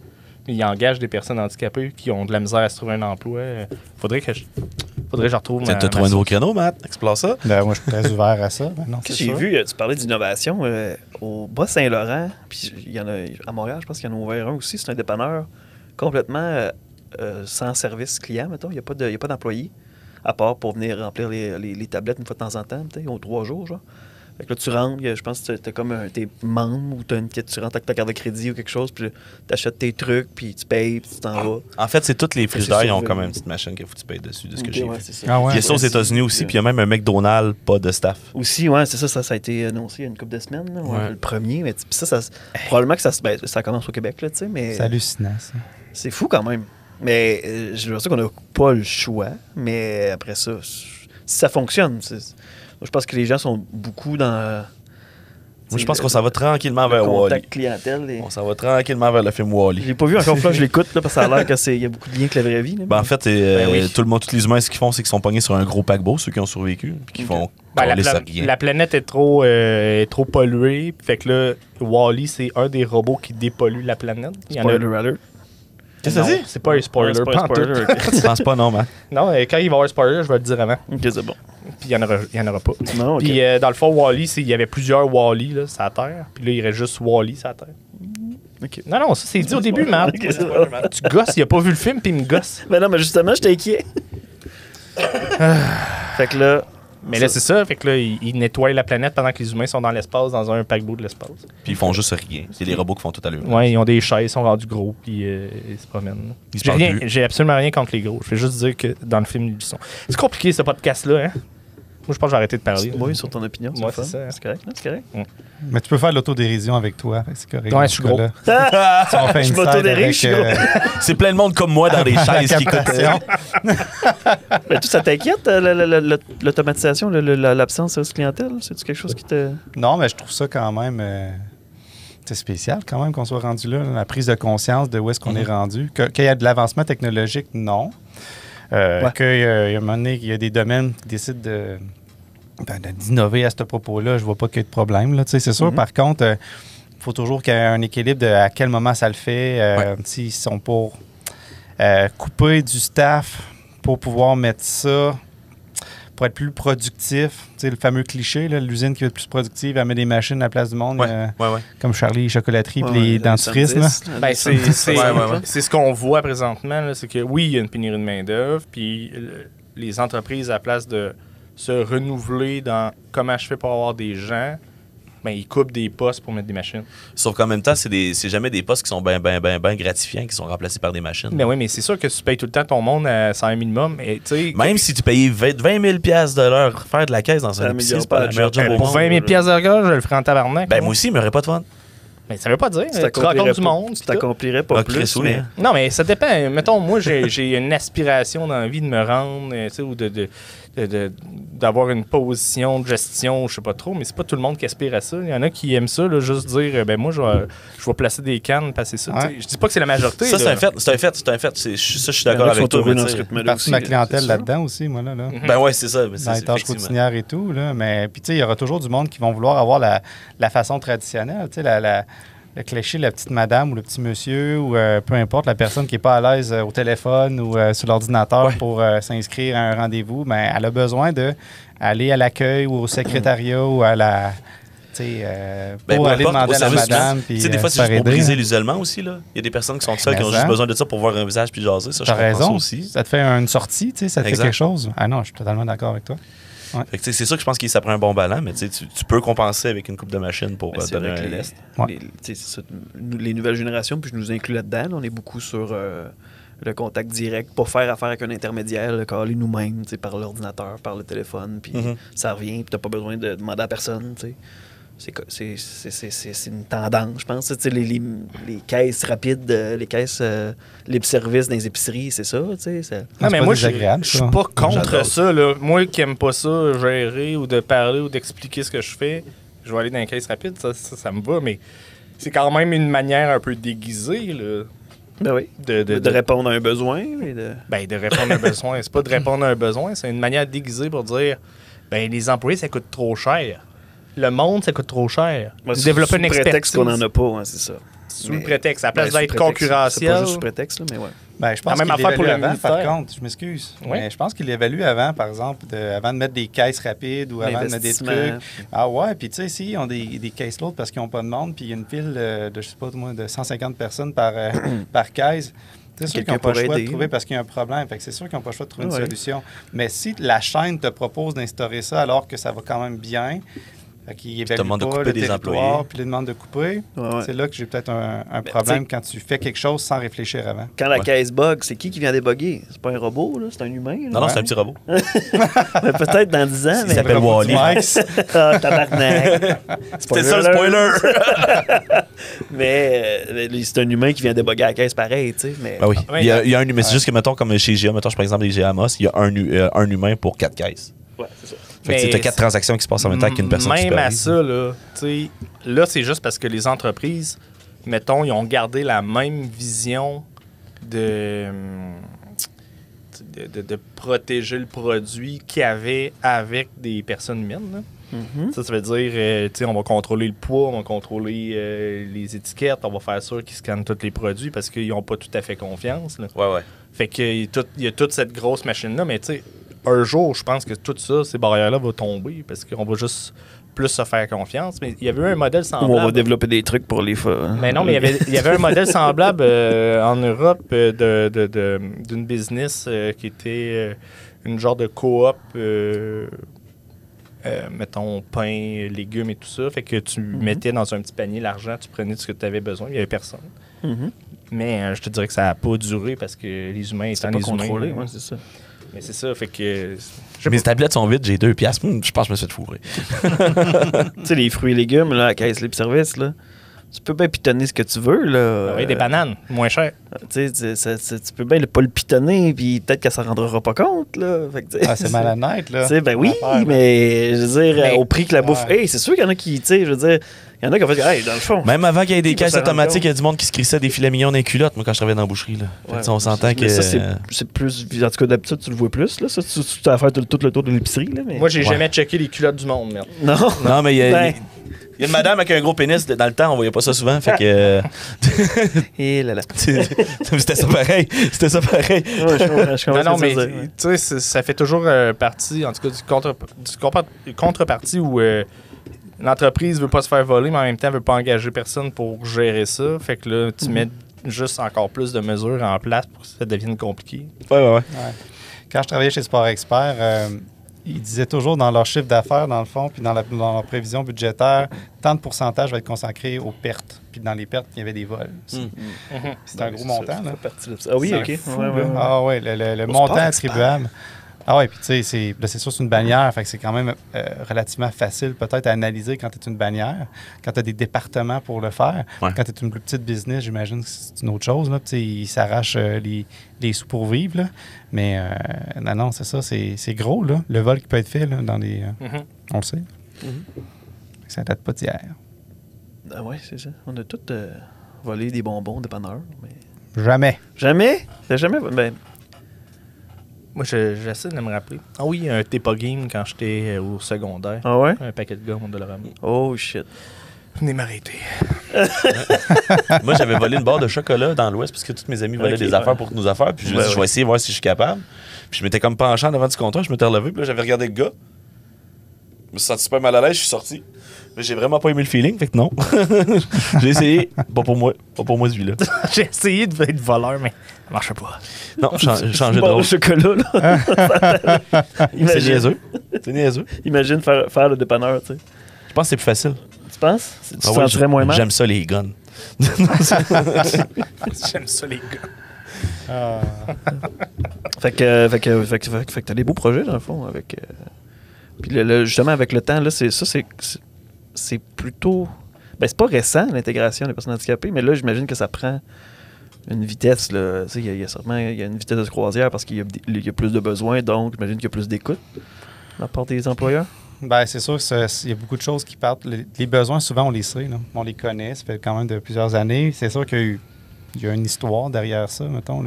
Ils engagent des personnes handicapées qui ont de la misère à se trouver un emploi. Faudrait que je retrouve Tu as trouvé un nouveau créneau, Matt? Explore ça. Ben, moi, je suis très ouvert à ça. Ben non, c'est J'ai sûr. vu, tu parlais d'innovation au Bas-Saint-Laurent, puis il y en a à Montréal, je pense qu'il y en a ouvert un aussi. C'est un dépanneur complètement sans service client, mettons. Il n'y a pas d'employé, à part pour venir remplir les tablettes une fois de temps en temps, aux 3 jours, genre. Fait que là, tu rentres, je pense que t'es comme t'es membre ou tu rentres avec ta carte de crédit ou quelque chose, puis tu achètes tes trucs, puis tu payes, puis tu t'en vas. En fait, c'est toutes les frigidaires, C'est ils ont sauvé. comme une petite machine qu'il faut que tu payes dessus, de ce que j'ai Ouais, vu. c'est ça. Ah ouais. Il y a ça aux États-Unis aussi, puis il y a même un McDonald's, pas de staff. Aussi, ouais, c'est ça, ça a été annoncé il y a une couple de semaines, là, Ouais. le premier. Mais puis ça probablement que ça commence au Québec, là, tu sais, mais C'est hallucinant, ça. c'est fou quand même. Mais je veux dire qu'on n'a pas le choix, mais après ça, si ça fonctionne, moi, je pense que les gens sont beaucoup dans. Moi, je pense qu'on s'en va tranquillement vers Wall-E. contact clientèle. On s'en va tranquillement vers le film Wall-E. J'ai pas vu encore, là, je l'écoute, là, parce que ça a l'air qu'il y a beaucoup de liens avec la vraie vie. Là, Ben, en fait, oui. tout le monde, tous les humains, ce qu'ils font, c'est qu'ils sont pognés sur un gros paquebot, ceux qui ont survécu, puis qui font Ben, coller ça rien. la planète est trop polluée. Fait que là, Wall-E, c'est un des robots qui dépollue la planète. Il y en a- Spoiler alert. Qu'est-ce que Non, ça dit? C'est pas un spoiler. Ouais, c'est pas un pas en tout. spoiler. Je pense pas, non, man. Non, quand il va y avoir un spoiler, je vais le dire avant. Ok, c'est bon. Puis il y en aura pas. Non, ok. Puis dans le fond, Wall-E, il y avait plusieurs Wall-E là, sur la Terre. Puis là, il reste juste Wall-E sur la Terre. Ok. Non, ça c'est dit au début, man. Ok, c'est bon. Tu gosses, il a pas vu le film, puis il me gosse. Mais non, mais justement, j'étais inquiet. Fait que là. Mais là, c'est ça. Fait que là, il nettoie la planète pendant que les humains sont dans l'espace, dans un paquebot de l'espace. Puis ils font juste rien. C'est les robots qui font tout à l'heure. Ouais, ils ont des chaises, ils sont rendus gros, puis ils se promènent. Ils se parlent plus. J'ai absolument rien contre les gros. Je vais juste dire que dans le film, ils le sont. C'est compliqué, ce podcast-là, hein? Moi, je pense que je vais arrêter de parler. Oui, sur ton opinion. Ouais, le c'est fun. ça. C'est correct, non? C'est correct. Mais tu peux faire l'autodérision avec toi. Fait que c'est correct. Ouais, dans je suis ce gros. cas-là. Si on fait Je une side m'autodérige, avec, je suis gros. C'est plein de monde comme moi dans des la chaises qui captation. Mais tout ça t'inquiète, l'automatisation, l'absence de service clientèle? C'est-tu quelque chose qui te. Non, mais je trouve ça quand même c'est spécial quand même qu'on soit rendu là, la prise de conscience de où est-ce qu'on est rendu. Qu'il y a de l'avancement technologique, non. Qu'il y a un moment donné, il y a des domaines qui décident d'innover à ce propos-là, je vois pas qu'il y ait de problème. Là. Tu sais, c'est sûr, par contre, il faut toujours qu'il y ait un équilibre de à quel moment ça le fait. S'ils sont pour couper du staff pour pouvoir mettre ça pour être plus productif. Tu sais, le fameux cliché, là, l'usine qui va être plus productive, elle met des machines à la place du monde, Ouais. comme Charlie Chocolaterie Ouais, puis les dentifrices. Là. Ben, c'est Ouais. c'est ce qu'on voit présentement, là, c'est que oui, il y a une pénurie de main-d'œuvre, puis les entreprises, à la place de se renouveler dans comment je fais pour avoir des gens, ben, ils coupent des postes pour mettre des machines. Sauf qu'en même temps, c'est jamais des postes qui sont bien gratifiants, qui sont remplacés par des machines. Mais oui, mais c'est sûr que tu payes tout le temps ton monde à salaire minimum. Et, Même si tu payais 20 000 $, de l'heure, faire de la caisse dans un épicerie, c'est pas la meilleure job au pour monde. 20 000 $, je le ferai en tabarnak. Ben, moi aussi, il m'aurait pas de fun. Mais ça veut pas dire. Tu Tu rencontres du monde. Tu t'accomplirais pas Ah, plus. Chris, oui, mais hein. Non, mais ça dépend. Mettons, moi, j'ai une aspiration dans la vie de me rendre, tu sais, ou d'avoir une position de gestion, je sais pas trop, mais c'est pas tout le monde qui aspire à ça. Il y en a qui aiment ça, là, juste dire, ben moi, je vais placer des cannes, passer ça. Ouais. Je dis pas que c'est la majorité. Ça, c'est là. un fait. Je suis il y en d'accord a qui avec sont toi. tombés mais dans tu ce sais- rythme-là Partie aussi, de ma là, clientèle c'est sûr. là-dedans aussi, moi, là. Ben ouais, c'est ça. Mais Dans les tâches effectivement. routinières et tout, là. Mais puis, tu sais, il y aura toujours du monde qui vont vouloir avoir la façon traditionnelle, tu sais, le cliché, la petite madame ou le petit monsieur ou peu importe, la personne qui n'est pas à l'aise au téléphone ou sur l'ordinateur Ouais. pour s'inscrire à un rendez-vous, mais elle a besoin d'aller à l'accueil ou au secrétariat ou à la... tu sais, Ben, pour peu aller importe, demander au à la service madame. client. puis, Tu sais, des fois, se c'est juste faire pour aider, briser hein. l'isolement aussi. Là. Il y a des personnes qui sont seules, qui ont Mais juste ça. besoin de ça pour voir un visage puis jaser. Ça, je T'as comprends ça raison. aussi. Ça te fait une sortie, tu sais, ça te fait Exact. quelque chose. Ah non, je suis totalement d'accord avec toi. Fait que, tu sais, c'est sûr que je pense que ça prend un bon ballon, mais tu sais, tu peux compenser avec une coupe de machine pour Mais c'est donner vrai un que lest. Ouais. tu sais, c'est ça, les nouvelles générations, puis je nous inclus là-dedans, là, on est beaucoup sur le contact direct, pas faire affaire avec un intermédiaire, le caler nous-mêmes, tu sais, par l'ordinateur, par le téléphone, puis Mhm. ça revient, puis t'as pas besoin de demander à personne, tu sais. C'est une tendance, je pense. Tu sais, les caisses rapides, les caisses libre-service dans les épiceries, c'est ça, tu sais. Non, C'est mais pas moi, je désagréable, suis ça. pas contre J'adore ça. Là. Moi qui aime pas ça, gérer ou de parler ou d'expliquer ce que je fais, je vais aller dans les caisses rapides, ça me va, mais c'est quand même une manière un peu déguisée là, Ben oui. De répondre à un besoin. Et de répondre à un besoin. C'est pas de répondre à un besoin, c'est une manière déguisée pour dire ben les employés, ça coûte trop cher. Le monde, ça coûte trop cher. Ouais, Développer une sous prétexte expertise. qu'on n'en a pas, hein, c'est ça. Sous Mais- le prétexte. À la place Ben, sous d'être prétexte. C'est concurrentiel. pas juste sous prétexte, là, mais ouais. Ben, je pense La même qu'il affaire pour l'évalue le avant, par militaire. contre. Je m'excuse. Oui. Mais je pense qu'il l'évalue avant, par exemple, avant de mettre des caisses rapides ou avant de mettre des L'investissement. trucs. Ah ouais, puis tu sais, s'ils ont des caisses lourdes parce qu'ils n'ont pas de monde, puis il y a une file de, je sais pas moi, de 150 personnes par caisse, c'est sûr qu'ils Quelqu'un n'ont pas le pourrait choix de aider, trouver là. parce qu'il y a un problème. Fait que c'est sûr qu'ils n'ont pas le choix de trouver une Ouais. solution. Mais si la chaîne te propose d'instaurer ça alors que ça va quand même bien, fait qu'ils évaluent demande de pas couper le des territoire, employés. puis ils demandent de couper, Ouais. c'est là que j'ai peut-être un Mais, problème quand tu fais quelque chose sans réfléchir avant. Quand la Ouais. caisse bug, c'est qui vient déboguer? C'est pas un robot, là? C'est un humain? Là? Non, c'est un petit robot. Mais peut-être dans 10 ans, Il mais... s'appelle Robot du Wall-E. Mike. Ah, tabarnak! C'était ça le spoiler! Mais c'est un humain qui vient déboguer la caisse pareil, tu sais. Mais... Ben oui. Ouais, Il y a un humain. C'est juste que, mettons, comme chez GA, mettons, par exemple, les GA Amos, il y a un humain pour 4 caisses. Ouais, c'est ça. Fait que tu as 4 transactions qui se passent en même temps qu'une personne Même à supervise. ça, là, tu sais, là, c'est juste parce que les entreprises, mettons, ils ont gardé la même vision de protéger le produit qu'il y avait avec des personnes humaines. Là. Mhm. Ça veut dire, tu sais, on va contrôler le poids, on va contrôler les étiquettes, on va faire sûr qu'ils scannent tous les produits parce qu'ils n'ont pas tout à fait confiance. Là. Ouais, ouais. Fait qu'il y a toute cette grosse machine-là, mais tu sais, un jour, je pense que tout ça, ces barrières-là vont tomber parce qu'on va juste plus se faire confiance. Mais il y avait eu un modèle Ou semblable. on va développer des trucs pour les fois. Mais non, mais il y avait un modèle semblable en Europe d'une business qui était une genre de coop, mettons, pain, légumes et tout ça. Fait que tu mettais dans un petit panier l'argent, tu prenais ce que tu avais besoin, il n'y avait personne. Mhm. Mais je te dirais que ça n'a pas duré parce que les humains C'est étant pas les contrôlé, humains. ouais, c'est ça. Mais c'est ça, fait que... Mes tablettes sont vides, j'ai 2 piastres. Je pense que je me suis fait fourrer. Tu sais, les fruits et légumes, là, à caisse libre-service, là, tu peux bien pitonner ce que tu veux, là. Oui, des bananes, moins cher. Tu sais, tu peux bien pas le pitonner, puis peut-être qu'elle s'en rendra pas compte, là. Fait que, tu sais, Ah, c'est malhonnête, là. Tu sais, ben oui, L'affaire, là. mais je veux dire, Mais- au prix que la bouffe. Ouais. Hey, c'est sûr qu'il y en a qui, tu sais, je veux dire, il y en a qui ont fait, hey, dans le fond. Même avant qu'il y ait des Qui va caisses s'en rendre automatiques, compte? il y a du monde qui se crissait des filets mignons dans les culottes, moi, quand je travaillais dans la boucherie. Là. Fait que, tu sais, on s'entend mais que. ça, c'est plus. En tout cas, d'habitude, tu le vois plus, là. Ça, tu as à faire tout le tour de l'épicerie, là. Mais... Moi, j'ai Ouais. jamais checké les culottes du monde, merde. Non. Non, mais il y a. Ben, Il y a une madame avec un gros pénis. Dans le temps, on voyait pas ça souvent. Fait que. Et là là. C'était ça pareil. C'était ça pareil. Ouais, je comprends Non, ce que mais tu veux dire, ouais. tu sais, ça fait toujours partie, en tout cas, du contrepartie où l'entreprise veut pas se faire voler, mais en même temps, veut pas engager personne pour gérer ça. Fait que là, tu mets juste encore plus de mesures en place pour que ça devienne compliqué. Ouais. Quand je travaillais chez Sport Expert, ils disaient toujours dans leur chiffre d'affaires, dans le fond, puis dans leur prévision budgétaire, tant de pourcentage va être consacré aux pertes. Puis dans les pertes, il y avait des vols. C'est un gros montant, là. Ah oui, C'est ok. fou, Ouais, ouais, là. ouais. Ah ouais, le Au montant Sport Expert. attribuable. Ah ouais, puis tu sais, c'est sûr, c'est une bannière, fait que c'est quand même relativement facile peut-être à analyser quand tu es une bannière, quand tu as des départements pour le faire. Ouais. Quand tu es une plus petite business, j'imagine que c'est une autre chose. Là, puis tu sais, ils s'arrachent les sous pour vivre. Là. Mais non, c'est ça, c'est gros, là, le vol qui peut être fait là, dans les... On le sait. Ça date pas d'hier. Ah ouais, c'est ça. On a tous volé des bonbons dépanneurs, mais... Jamais. Jamais? T'as jamais... Ben, Moi, j'essaie de me rappeler. Ah oui, un Tepa Game quand j'étais au secondaire. ah ouais? Un paquet de gomme, on doit le ramener. Oh shit. Venez m'arrêter. Moi, j'avais volé une barre de chocolat dans l'Ouest parce que tous mes amis volaient Ok, des affaires pour nos affaires. Puis je me suis dit, je vais essayer de voir si je suis capable. Puis je m'étais comme penché en avant du comptoir, je m'étais relevé. Puis là, j'avais regardé le gars. Je me suis senti super mal à l'aise, je suis sorti. Mais j'ai vraiment pas aimé le feeling, fait que non. J'ai essayé. Pas pour moi celui-là. J'ai essayé de être voleur, mais ça marchait pas. Non, changer de Bon, rôle. le chocolat, là. C'est Imagine, niaiseux. C'est niaiseux. imagine faire le dépanneur, tu sais. Je pense que c'est plus facile. Tu penses? Tu te Ah ouais, sentirais moins mal? J'aime ça, les guns. J'aime ça, les gars. Fait que t'as des beaux projets, dans le fond, avec... Puis justement, avec le temps, là, c'est plutôt... Ben, c'est pas récent, l'intégration des personnes handicapées, mais là, j'imagine que ça prend une vitesse, là. Tu sais, il y a certainement une vitesse de croisière parce qu'il y a plus de besoins, donc j'imagine qu'il y a plus d'écoute de la part des employeurs. Ben, c'est sûr qu'il y a beaucoup de choses qui partent. Les besoins, souvent, on les sait. Là. On les connaît. Ça fait quand même de plusieurs années. C'est sûr qu'il y a une histoire derrière ça, mettons,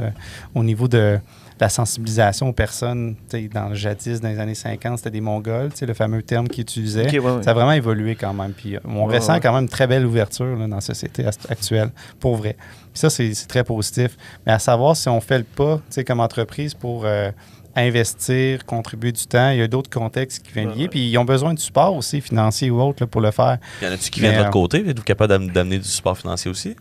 au niveau de la sensibilisation aux personnes. Dans le jadis, dans les années 50, c'était des Mongols, le fameux terme qu'ils utilisaient. Ok, ouais. Ça a vraiment évolué quand même. Puis on ressent quand même une très belle ouverture là, dans la société actuelle, pour vrai. Puis ça, c'est très positif. Mais à savoir si on fait le pas, comme entreprise, pour... investir, contribuer du temps. Il y a d'autres contextes qui viennent lier. Puis ils ont besoin de support aussi, financier ou autre, là, pour le faire. Y en a-tu qui viennent de votre côté? Êtes-vous capable d'amener du support financier aussi?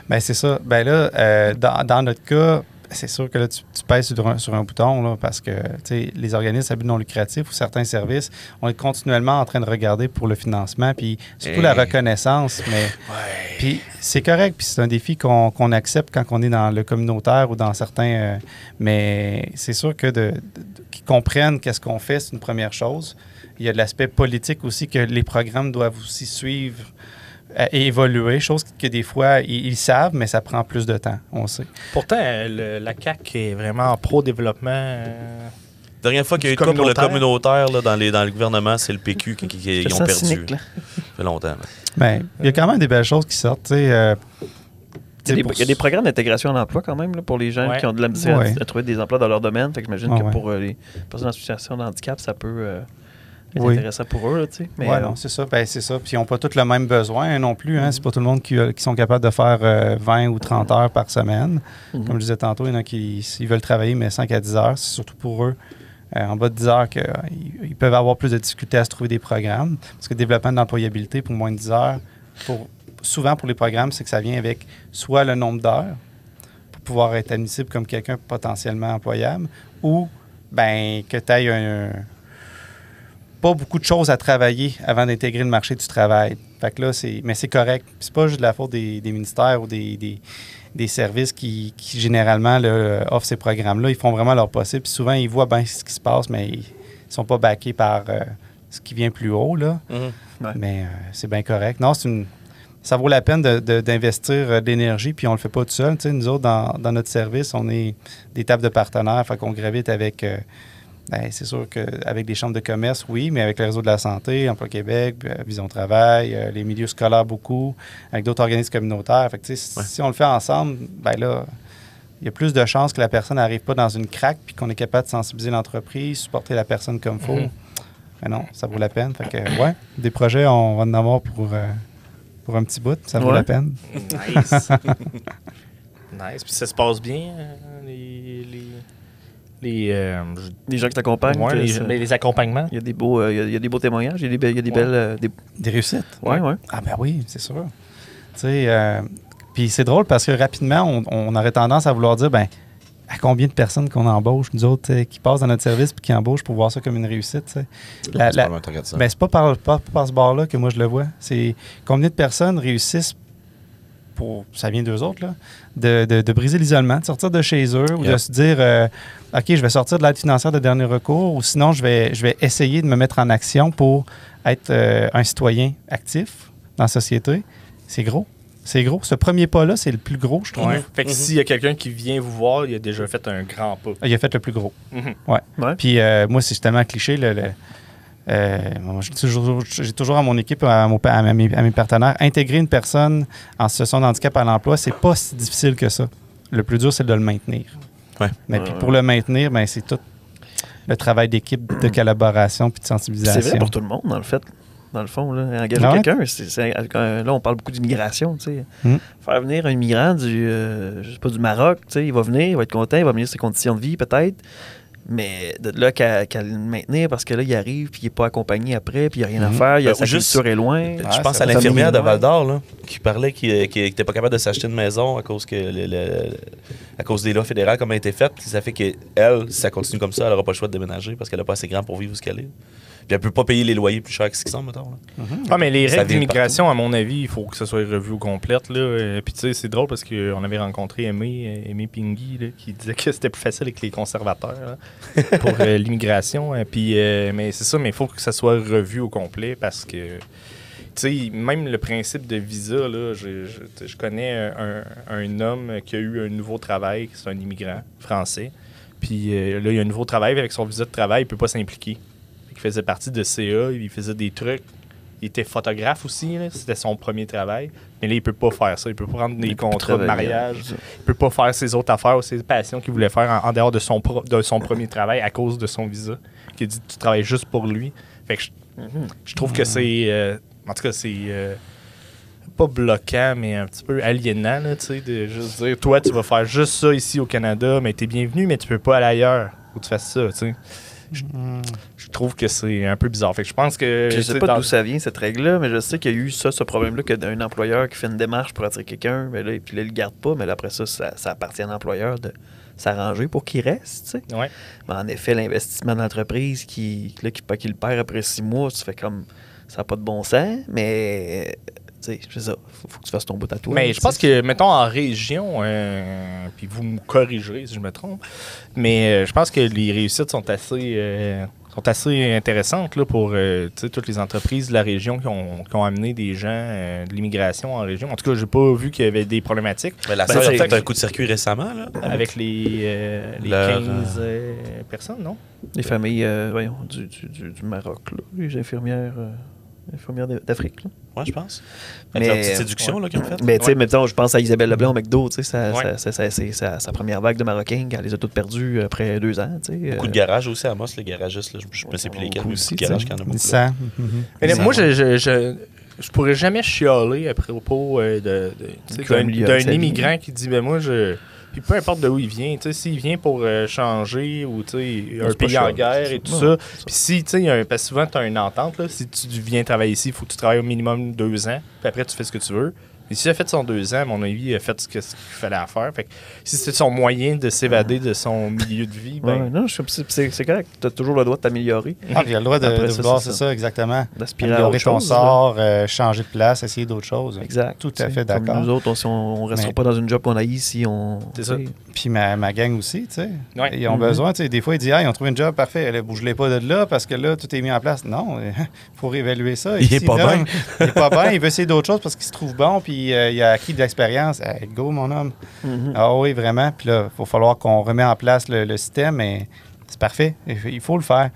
Bien, c'est ça. Bien là, dans notre cas, c'est sûr que là, tu pèses sur un bouton là, parce que les organismes à but non lucratif ou certains services, on est continuellement en train de regarder pour le financement, puis surtout la reconnaissance. Mais puis c'est correct, puis c'est un défi qu'on accepte quand on est dans le communautaire ou dans certains... mais c'est sûr que qu'ils comprennent qu'est-ce qu'on fait, c'est une première chose. Il y a de l'aspect politique aussi, que les programmes doivent aussi suivre et évoluer, chose que des fois, ils savent, mais ça prend plus de temps, on sait. Pourtant, la CAQ est vraiment en pro-développement. Dernière fois qu'il y a eu de quoi pour le communautaire là, dans le gouvernement, c'est le PQ qui ont perdu. Cynique, là. Ça fait longtemps. Là. Bien, il y a quand même des belles choses qui sortent. Il y a des programmes d'intégration en emploi quand même là, pour les gens qui ont de la misère à trouver des emplois dans leur domaine. Fait que j'imagine que pour les personnes en situation de handicap, ça peut être intéressant pour eux. Oui, non, c'est ça. Ben, c'est ça. Puis ils n'ont pas tous le même besoin non plus. Hein. C'est pas tout le monde qui sont capables de faire 20 ou 30 heures par semaine. Comme je disais tantôt, il y en a qui ils veulent travailler, mais 5 à 10 heures. C'est surtout pour eux. En bas de 10 heures, ils peuvent avoir plus de difficultés à se trouver des programmes. Parce que le développement de l'employabilité pour moins de 10 heures, souvent pour les programmes, c'est que ça vient avec soit le nombre d'heures pour pouvoir être admissible comme quelqu'un potentiellement employable, ou que tu aies pas beaucoup de choses à travailler avant d'intégrer le marché du travail. Fait que là, mais c'est correct. C'est pas juste de la faute des ministères ou des services qui généralement là, offrent ces programmes-là. Ils font vraiment leur possible. Puis souvent, ils voient bien ce qui se passe, mais ils sont pas backés par ce qui vient plus haut. Là. Mais c'est bien correct. Non, ça vaut la peine d'investir de l'énergie, puis on le fait pas tout seul. Tu sais, nous autres, dans notre service, on est des tables de partenaires, fait qu'on gravite avec... c'est sûr qu'avec des chambres de commerce, oui, mais avec le réseau de la santé, Emploi Québec, Vision Travail, les milieux scolaires beaucoup, avec d'autres organismes communautaires. Fait que, si on le fait ensemble, là, il y a plus de chances que la personne n'arrive pas dans une craque puis qu'on est capable de sensibiliser l'entreprise, supporter la personne comme il faut. Mais non, ça vaut la peine. Fait que, ouais, des projets, on va en avoir pour un petit bout. Ça vaut la peine. Nice. Nice. Puis ça se passe bien, Les gens qui t'accompagnent. ouais, les accompagnements. Il y a des beaux, il y a des beaux témoignages, il y a des belles. Des réussites. Ouais. Ah ben oui, c'est sûr. Tu sais, puis c'est drôle parce que rapidement, on aurait tendance à vouloir dire, ben, à combien de personnes qu'on embauche, nous autres, qui passent dans notre service puis qui embauchent pour voir ça comme une réussite, tu sais. Ben, c'est pas par ce bord-là que moi je le vois. C'est combien de personnes réussissent ça vient d'eux autres, là, de briser l'isolement, de sortir de chez eux ou de se dire OK, je vais sortir de l'aide financière de dernier recours ou sinon je vais essayer de me mettre en action pour être un citoyen actif dans la société. C'est gros. C'est gros. Ce premier pas-là, c'est le plus gros, je trouve. Ouais. Fait que s'il y a quelqu'un qui vient vous voir, il a déjà fait un grand pas. Il a fait le plus gros. Mm-hmm. Ouais. Puis moi, c'est tellement cliché. J'ai toujours à mon équipe, à mes partenaires, intégrer une personne en situation de handicap à l'emploi, c'est pas si difficile que ça. Le plus dur, c'est de le maintenir. Ouais. Mais puis pour le maintenir, ben, c'est tout le travail d'équipe, de collaboration puis de sensibilisation. C'est vrai pour tout le monde, dans le fond. Là. Engager quelqu'un, là, on parle beaucoup d'immigration. Faire venir un immigrant je sais pas, du Maroc, il va venir, il va être content, il va venir ses conditions de vie peut-être. Mais de là qu'à le maintenir, parce que là, il arrive, puis il n'est pas accompagné après, puis il n'y a rien à faire, sa culture est loin. Je pense à l'infirmière de Val-d'Or, là, qui parlait qu'il n'était pas capable de s'acheter une maison à cause que à cause des lois fédérales, comme elle a été faite. Ça fait qu'elle, si ça continue comme ça, elle n'aura pas le choix de déménager parce qu'elle n'est pas assez grande pour vivre où qu'elle est. Puis elle ne peut pas payer les loyers plus chers que ce qu'ils sont, mettons. Ah, mais les règles d'immigration, à mon avis, il faut que ça soit revu au complète. Là. Puis tu sais, c'est drôle parce qu'on avait rencontré Aimé Pingui là, qui disait que c'était plus facile avec les conservateurs là, pour l'immigration. Puis, mais c'est ça, mais il faut que ça soit revu au complet parce que, tu sais, même le principe de visa, là, je connais un homme qui a eu un nouveau travail, c'est un immigrant français. Puis là, il a un nouveau travail, avec son visa de travail, il ne peut pas s'impliquer. Il faisait partie de CA, il faisait des trucs. Il était photographe aussi, là. C'était son premier travail. Mais là, il peut pas faire ça. Il peut pas prendre des contrats de mariage. Il peut pas faire ses autres affaires ou ses passions qu'il voulait faire en dehors de son premier travail à cause de son visa. Qui dit que tu travailles juste pour lui. Fait que je trouve que c'est... en tout cas, c'est... pas bloquant, mais un petit peu aliénant, là, tu sais, de juste dire, toi, tu vas faire juste ça ici au Canada, mais t'es bienvenu, mais tu peux pas aller ailleurs où tu fasses ça, tu sais. Je trouve que c'est un peu bizarre. Fait que je pense que... Je sais pas d'où ça vient, cette règle-là, mais je sais qu'il y a eu ce problème-là, qu'un employeur qui fait une démarche pour attirer quelqu'un, mais là, puis là, il le garde pas, mais là, après ça appartient à l'employeur de s'arranger pour qu'il reste, tu sais. Ouais. Mais en effet, l'investissement d'entreprise qui le perd après 6 mois, tu fais comme... Ça n'a pas de bon sens, mais... C'est ça. Faut que tu fasses ton bout à toi. Mais je pense que, mettons, en région, puis vous me corrigerez si je me trompe, mais je pense que les réussites sont assez intéressantes là, pour toutes les entreprises de la région qui ont amené des gens de l'immigration en région. En tout cas, j'ai pas vu qu'il y avait des problématiques. Mais la SAC a fait un coup de circuit récemment. Là, avec les 15 personnes, non? Les familles du Maroc, là, les infirmières d'Afrique. Là. Ouais, je pense. Avec leur petite séduction qu'ils ont faite. Mais tu sais, mettons, je pense à Isabelle Leblanc au McDo, tu sais, c'est sa première vague de Marocains, elle les a toutes perdues après 2 ans. Beaucoup de garages aussi à Moss, les garagistes, là, je ne sais plus lesquels, mais beaucoup de garages qu'il y en a beaucoup. Ça. Mais là, moi, je pourrais jamais chialer à propos d'un immigrant qui dit, ben moi, Puis peu importe de où il vient, s'il vient pour changer ou un pays en guerre et tout ça. Puis si, parce que souvent, tu as une entente, là, si tu viens travailler ici, il faut que tu travailles au minimum 2 ans, puis après, tu fais ce que tu veux. Mais s'il a fait son 2 ans, à mon avis, il a fait ce qu'il fallait à faire. Fait que si c'est son moyen de s'évader de son milieu de vie, ben... non, c'est correct. Tu as toujours le droit de t'améliorer. Ah, il a le droit de vouloir, c'est ça, exactement. D'aspirer améliorer ton sort, changer de place, essayer d'autres choses. Exact. Tout à fait d'accord. Nous autres, on ne restera pas dans une job qu'on a ici. C'est ça. Puis ma gang aussi, tu sais. Ouais. Ils ont besoin, tu sais. Des fois, ils disent, ils ont trouvé un job parfait. Allez, bouge-les pas de là parce que là, tout est mis en place. Non, il faut réévaluer ça. Il est pas bien. Il est pas bien. Il veut essayer d'autres choses parce qu'il se trouve bon. Puis il a acquis de l'expérience. Hey, go, mon homme. Ah oui, vraiment. Puis là, il va falloir qu'on remette en place le système. Mais c'est parfait. Il faut le faire.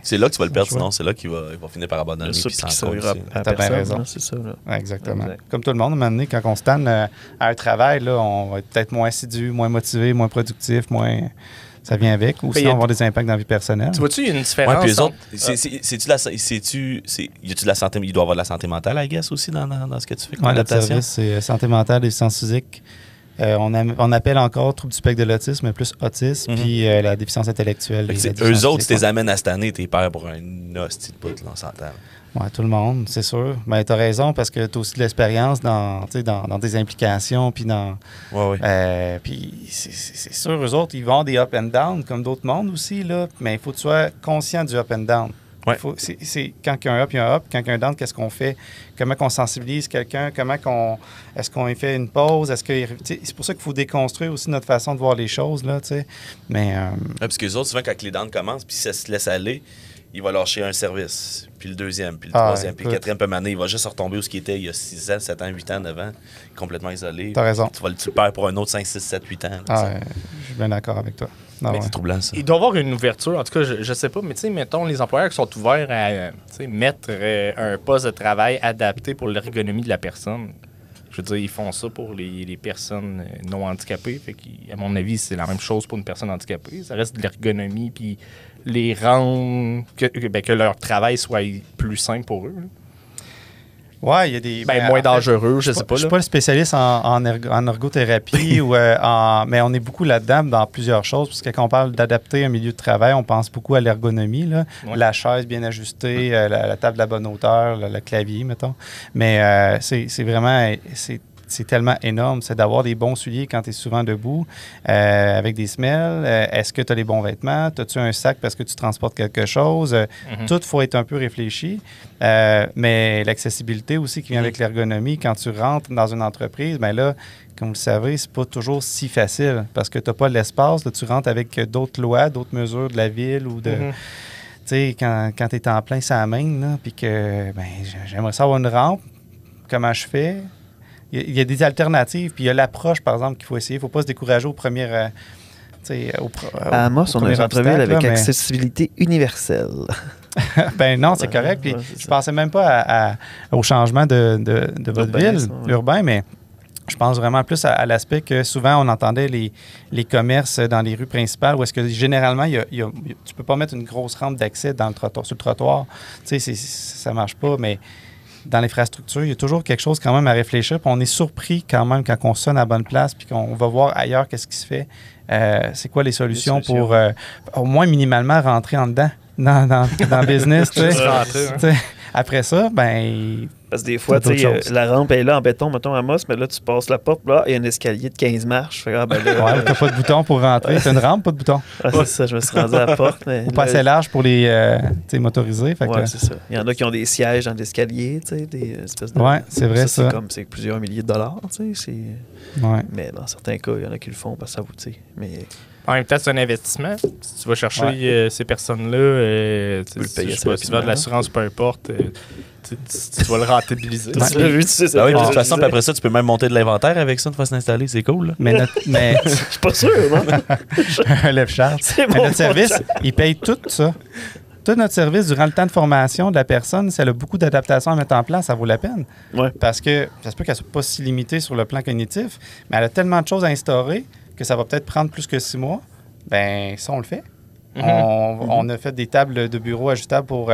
C'est là que tu vas le perdre, sinon c'est là qu'il va finir par abandonner. T'as bien raison. C'est ça, là. Ouais, exactement. Comme tout le monde, à un moment donné, quand on se tanne à un travail, là, on va être peut-être moins assidu, moins motivé, moins productif, moins... Ça vient avec. Ou Mais sinon, avoir des impacts dans la vie personnelle. Tu vois-tu, il y a une Ouais, différence puis eux autres, entre- y a-tu de la santé, il doit y avoir de la santé mentale, I guess, aussi, dans ce que tu fais comme Oui, notre adaptation? service, c'est santé mentale, déficience physique. On appelle encore trouble du spectre de l'autisme, mais plus autisme, puis la déficience intellectuelle. Fait que et la eux déficience autres, tu physique. les amènes à cette année, t'es père pour un hostie de bout, là, on s'entend. Ouais, tout le monde, c'est sûr. Mais tu as raison parce que tu as aussi de l'expérience dans des implications, puis dans. Ouais. Puis c'est sûr, eux autres, ils vont des up and down comme d'autres mondes aussi, là. Mais il faut que tu sois conscient du up and down. Ouais. C'est quand il y a un up, il y a un up. Quand il y a un down, qu'est-ce qu'on fait? Comment qu'on sensibilise quelqu'un? Est-ce qu'on fait une pause? C'est pour ça qu'il faut déconstruire aussi notre façon de voir les choses, là, tu sais. Mais. Parce que les autres, souvent, quand les dents commencent, puis ça se laisse aller, il va lâcher un service, puis le deuxième, puis le troisième, puis le quatrième, puis il va juste retomber où ce qui était il y a 6 ans, 7 ans, 8 ans, 9 ans, complètement isolé. T'as raison. Tu le perds pour un autre 5, 6, 7, 8 ans. Je suis bien d'accord avec toi. Non, C'est troublant, ça. Il doit y avoir une ouverture, en tout cas, je sais pas, mais tu sais, mettons, les employeurs qui sont ouverts à mettre un poste de travail adapté pour l'ergonomie de la personne. Je veux dire, ils font ça pour les personnes non handicapées. Fait qu'à mon avis, c'est la même chose pour une personne handicapée. Ça reste de l'ergonomie, puis les rendre que leur travail soit plus simple pour eux. Là. Ouais, il y a des. Moins dangereux, je sais pas. Je suis pas le spécialiste en ergothérapie, mais on est beaucoup là-dedans dans plusieurs choses. Parce que quand on parle d'adapter un milieu de travail, on pense beaucoup à l'ergonomie. Là. Ouais. La chaise bien ajustée, la table de la bonne hauteur, le clavier, mettons. Mais c'est vraiment. C'est tellement énorme, c'est d'avoir des bons souliers quand tu es souvent debout, avec des semelles. Est-ce que tu as les bons vêtements? As-tu un sac parce que tu transportes quelque chose? Tout faut être un peu réfléchi. Mais l'accessibilité aussi qui vient avec l'ergonomie, quand tu rentres dans une entreprise, bien là, comme vous le savez, c'est pas toujours si facile parce que tu n'as pas l'espace. Là, tu rentres avec d'autres lois, d'autres mesures de la ville ou de... Tu sais, quand tu es en plein ça main, puis que j'aimerais ça avoir une rampe, comment je fais? Il y a des alternatives, puis il y a l'approche, par exemple, qu'il faut essayer. Il ne faut pas se décourager aux premières... à Amos, on a un centre-ville avec accessibilité universelle. Ben non, c'est correct. Puis je pensais même pas au changement de votre ville, urbain, mais je pense vraiment plus à l'aspect que souvent, on entendait les commerces dans les rues principales où est-ce que généralement, tu peux pas mettre une grosse rampe d'accès sur le trottoir. Tu sais, ça marche pas, mais... Dans l'infrastructure, il y a toujours quelque chose quand même à réfléchir. Puis on est surpris quand même quand on sonne à la bonne place puis qu'on va voir ailleurs qu'est-ce qui se fait. C'est quoi les solutions pour au moins minimalement rentrer en dedans dans le business. Après ça, parce que des fois, la rampe est là en béton, mettons à Moss, mais là, tu passes la porte, là, il y a un escalier de 15 marches. T'as pas de bouton pour rentrer. C'est une rampe, pas de bouton. C'est ça, je me suis rendu à la porte. Mais pas assez large pour les motorisés. C'est ça. Il y en a qui ont des sièges dans l'escalier, des espèces de... Ouais, c'est vrai, ça. C'est plusieurs milliers de dollars, Ouais. Mais dans certains cas, il y en a qui le font parce que ça vous, mais... En même temps, c'est un investissement. Si tu vas chercher ces personnes-là, tu vas de l'assurance, peu importe, tu vas le rentabiliser. De toute façon, après ça, tu peux même monter de l'inventaire avec ça une fois que c'est installé. C'est cool. Là. Mais je suis pas sûr, non? Un lève-charge. Notre service, il paye tout ça. Tout notre service, durant le temps de formation de la personne, si elle a beaucoup d'adaptations à mettre en place, ça vaut la peine. Ouais. Parce que ça se peut qu'elle ne soit pas si limitée sur le plan cognitif, mais elle a tellement de choses à instaurer que ça va peut-être prendre plus que 6 mois. Bien, ça, on le fait. On a fait des tables de bureau ajustables pour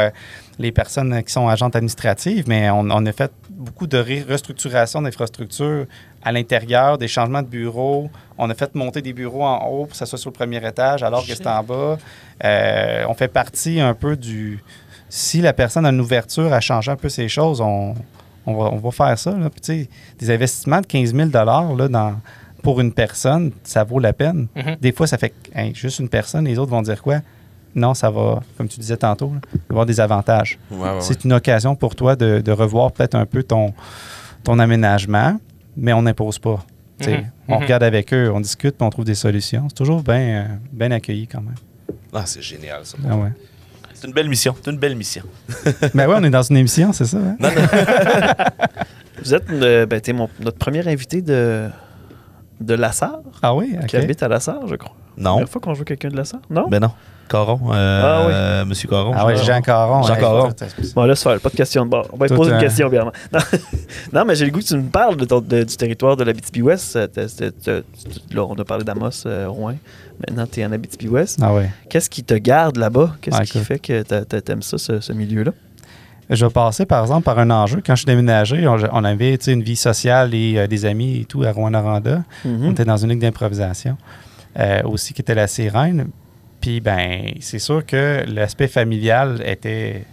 les personnes qui sont agentes administratives, mais on a fait beaucoup de restructuration d'infrastructures à l'intérieur, des changements de bureaux. On a fait monter des bureaux en haut pour que ça soit sur le premier étage alors que c'est en bas. On fait partie un peu du... Si la personne a une ouverture à changer un peu ces choses, on va faire ça. Là. Puis, des investissements de 15 000 là, pour une personne, ça vaut la peine. Des fois, ça fait juste une personne, les autres vont dire quoi? Non, ça va, comme tu disais tantôt, avoir des avantages. C'est une occasion pour toi de revoir peut-être un peu ton aménagement, mais on n'impose pas. On regarde avec eux, on discute, puis on trouve des solutions. C'est toujours bien accueilli quand même. Ah, c'est génial, ça. Ah ouais. C'est une belle mission. C'est une belle mission. Ben oui, on est dans une émission, c'est ça. Hein? Non. Vous êtes notre premier invité de Lassar. Ah oui? Qui habite à Lassar, je crois. Non. La première fois qu'on joue quelqu'un de Lassar? Non? Ben non. Caron. Monsieur Caron. Ah ouais, Jean Caron. Jean Caron. Bon, là, pas de question de bord. On va te poser une question, Bernard. Non, mais j'ai le goût que tu me parles du territoire de l'Abitibi-Ouest. Là, on a parlé d'Amos, Rouen. Maintenant, tu es en Abitibi-Ouest. Ah ouais. Qu'est-ce qui te garde là-bas? Qu'est-ce qui écoute. fait que t'aimes ça, ce milieu-là? Je vais passer, par exemple, par un enjeu. Quand je suis déménagé, on avait une vie sociale et des amis et tout à Rouyn-Noranda. On était dans une ligue d'improvisation aussi qui était la Sirène. Puis, ben, c'est sûr que l'aspect familial était...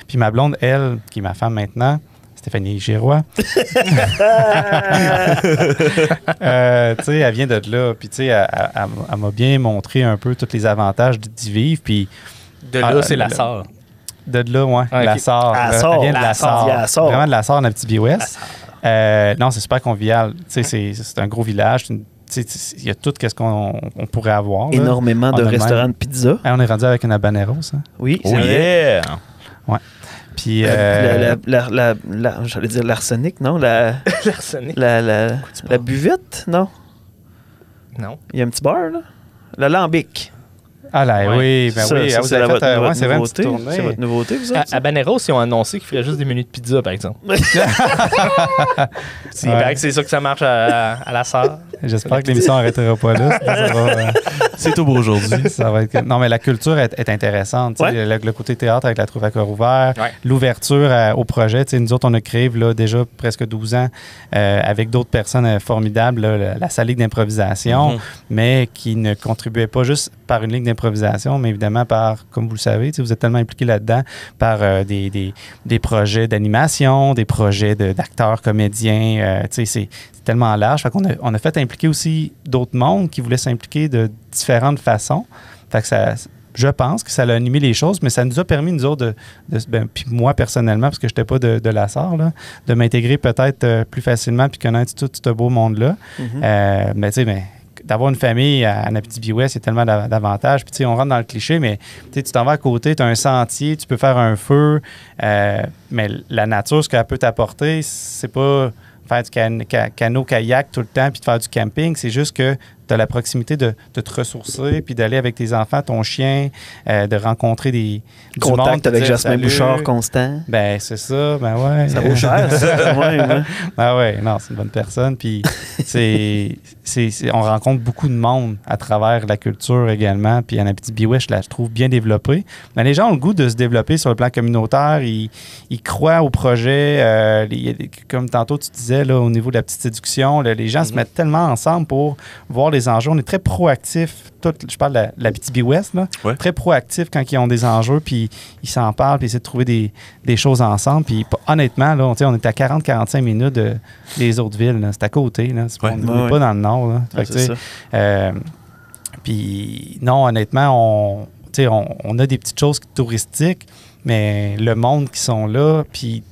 Puis ma blonde, elle, qui est ma femme maintenant, Stéphanie Girois, tu sais, elle vient de là. Puis, tu sais, elle m'a bien montré un peu tous les avantages d'y vivre. Puis... De là, c'est la Sarre. De là, oui. Ah, okay. La Sarre. La Elle Sarre. vient de la Sarre. Vraiment de la Sarre, en Abitibi-Ouest. Non, c'est super convivial. Tu sais, c'est un gros village. Il y a tout ce qu'on pourrait avoir. Là. Énormément de restaurants de pizza. On est rendu avec un habanero, ça. Oui, c'est Oh vrai. yeah! Ouais. Puis... J'allais dire l'arsenic, non? L'arsenic. La buvette, non? Non. Il y a un petit bar, là? L'alambic. Ah là, Ouais. oui, ben Ça, oui. ça, Vous c'est avez votre fait c'est vrai, une nouveauté. petite tournée. C'est votre nouveauté, vous autres? À Baneros, ils ont annoncé qu'ils feraient juste des menus de pizza, par exemple. Il paraît que c'est ça que ça marche à la Sarre. J'espère que l'émission n'arrêtera pas là. C'est tout pour aujourd'hui. Ça va être... Non, mais la culture est intéressante. Tu sais, le côté théâtre avec la trouve à cœur ouvert, l'ouverture au projet. Tu sais, nous autres, on a créé là, déjà presque 12 ans avec d'autres personnes formidables, là, la salle ligue d'improvisation, mais qui ne contribuait pas juste par une ligue d'improvisation, mais évidemment par, comme vous le savez, vous êtes tellement impliqués là-dedans, par des projets d'animation, des projets d'acteurs, comédiens. Tu sais, c'est tellement large. Fait qu'on on a fait impliquer aussi d'autres mondes qui voulaient s'impliquer de différentes façons. Fait que ça, je pense que ça a animé les choses, mais ça nous a permis, nous autres, puis moi personnellement, parce que je n'étais pas de la Sarre, là, de m'intégrer peut-être plus facilement puis connaître tout ce beau monde-là. Mais tu sais, d'avoir une famille à Abitibi-Ouest, il y a tellement d'avantages. Puis, tu sais, on rentre dans le cliché, mais tu t'en vas à côté, tu as un sentier, tu peux faire un feu. Mais la nature, ce qu'elle peut t'apporter, c'est pas faire du canot-kayak tout le temps puis de faire du camping. C'est juste que tu as la proximité de te ressourcer puis d'aller avec tes enfants, ton chien, de rencontrer du contact monde, avec dire, Jasmin salut. Bouchard constant. Ben, c'est ça. Ben ouais. Ça vaut cher, ça, quand même. Hein? Ah ouais, non, c'est une bonne personne. Puis on rencontre beaucoup de monde à travers la culture également. Puis en Abitibi-Ouest, je trouve bien développée. Mais les gens ont le goût de se développer sur le plan communautaire. Ils croient au projet. Comme tantôt tu disais, là, au niveau de la petite séduction, là, les gens se mettent tellement ensemble pour voir les enjeux. On est très proactifs. Je parle de l'Abitibi-Ouest, là. Ouais. Très proactifs quand ils ont des enjeux, puis ils s'en parlent, puis ils essaient de trouver des choses ensemble. Puis honnêtement, là, on est à 40-45 minutes des autres villes. là. C'est à côté. Là. On n'est pas dans le nord. Là. Fait que, c'est ça. Puis non, honnêtement, on a des petites choses touristiques, mais le monde qui sont là, puis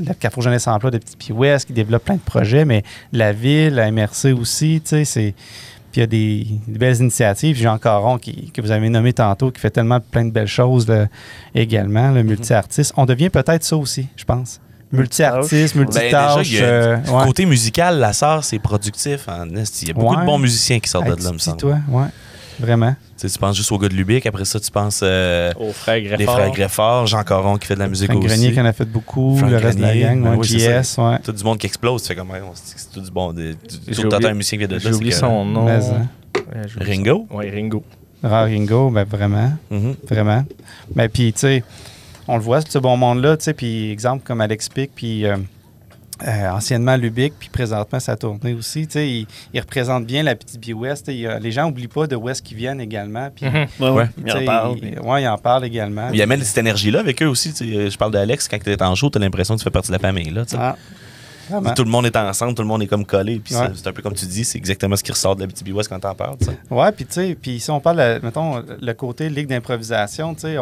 le Carrefour Jeunesse Emploi de Abitibi-Ouest qui développe plein de projets, mais la ville, la MRC aussi, tu sais, puis il y a des belles initiatives. Jean Caron, que vous avez nommé tantôt, qui fait tellement plein de belles choses là, également, le multi-artiste. On devient peut-être ça aussi, je pense. Multi-artiste, multitâche. Du côté musical, la Sarre, c'est productif. Il y a beaucoup de bons musiciens qui sortent de là, me semble. toi, ouais, vraiment. Tu penses juste au gars de Lubic, après ça, tu penses aux frères Greffard. Les frères Greffard, Jean Caron qui fait de la musique Frank aussi. Grenier qui en a fait beaucoup, Frank le reste Grenier, de la gang, oui, JS, ouais. Tout du monde qui explose, tu fais comme, c'est tout du bon. J'ai oublié un musicien qui vient de là. J'ai oublié son nom. Ringo? Oui, Ringo. Ringo, ben vraiment, vraiment. Ben puis, tu sais, on le voit, ce bon monde-là, tu sais, puis exemple comme Alex Pic, puis anciennement Lubic, puis présentement sa tournée aussi, tu sais, il représente bien la Abitibi-Ouest. Les gens n'oublient pas de où est-ce qu'ils viennent également. Puis, Ils en parlent. Oui, ils en parlent également. Il y a même cette énergie-là avec eux aussi. Je parle d'Alex, quand tu es en show, tu as l'impression que tu fais partie de la famille. Là, tout le monde est ensemble, tout le monde est comme collé. Puis c'est un peu comme tu dis, c'est exactement ce qui ressort de l'Abitibi-Ouest quand t'en parles. Oui, puis tu sais, si on parle, mettons, le côté ligue d'improvisation, tu sais,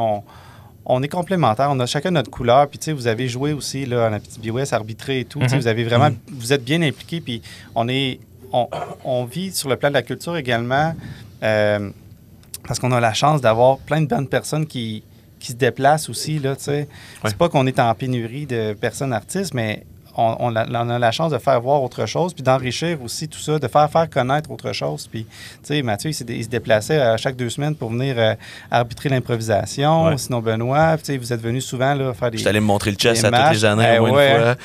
on est complémentaires, on a chacun notre couleur, puis tu sais, vous avez joué aussi là, en Abitibi-Ouest, arbitré et tout, vous avez vraiment, vous êtes bien impliqués, puis on vit sur le plan de la culture également, parce qu'on a la chance d'avoir plein de bonnes personnes qui se déplacent aussi, là, tu sais. C'est pas qu'on est en pénurie de personnes artistes, mais on a la chance de faire voir autre chose, puis d'enrichir aussi tout ça, de faire connaître autre chose. Puis, tu sais, Mathieu, il se déplaçait à chaque 2 semaines pour venir arbitrer l'improvisation. Ouais. Sinon, Benoît, tu sais, vous êtes venu souvent là, faire des. Je suis allé me montrer le chess des à toutes les matchs. années, au moins une fois.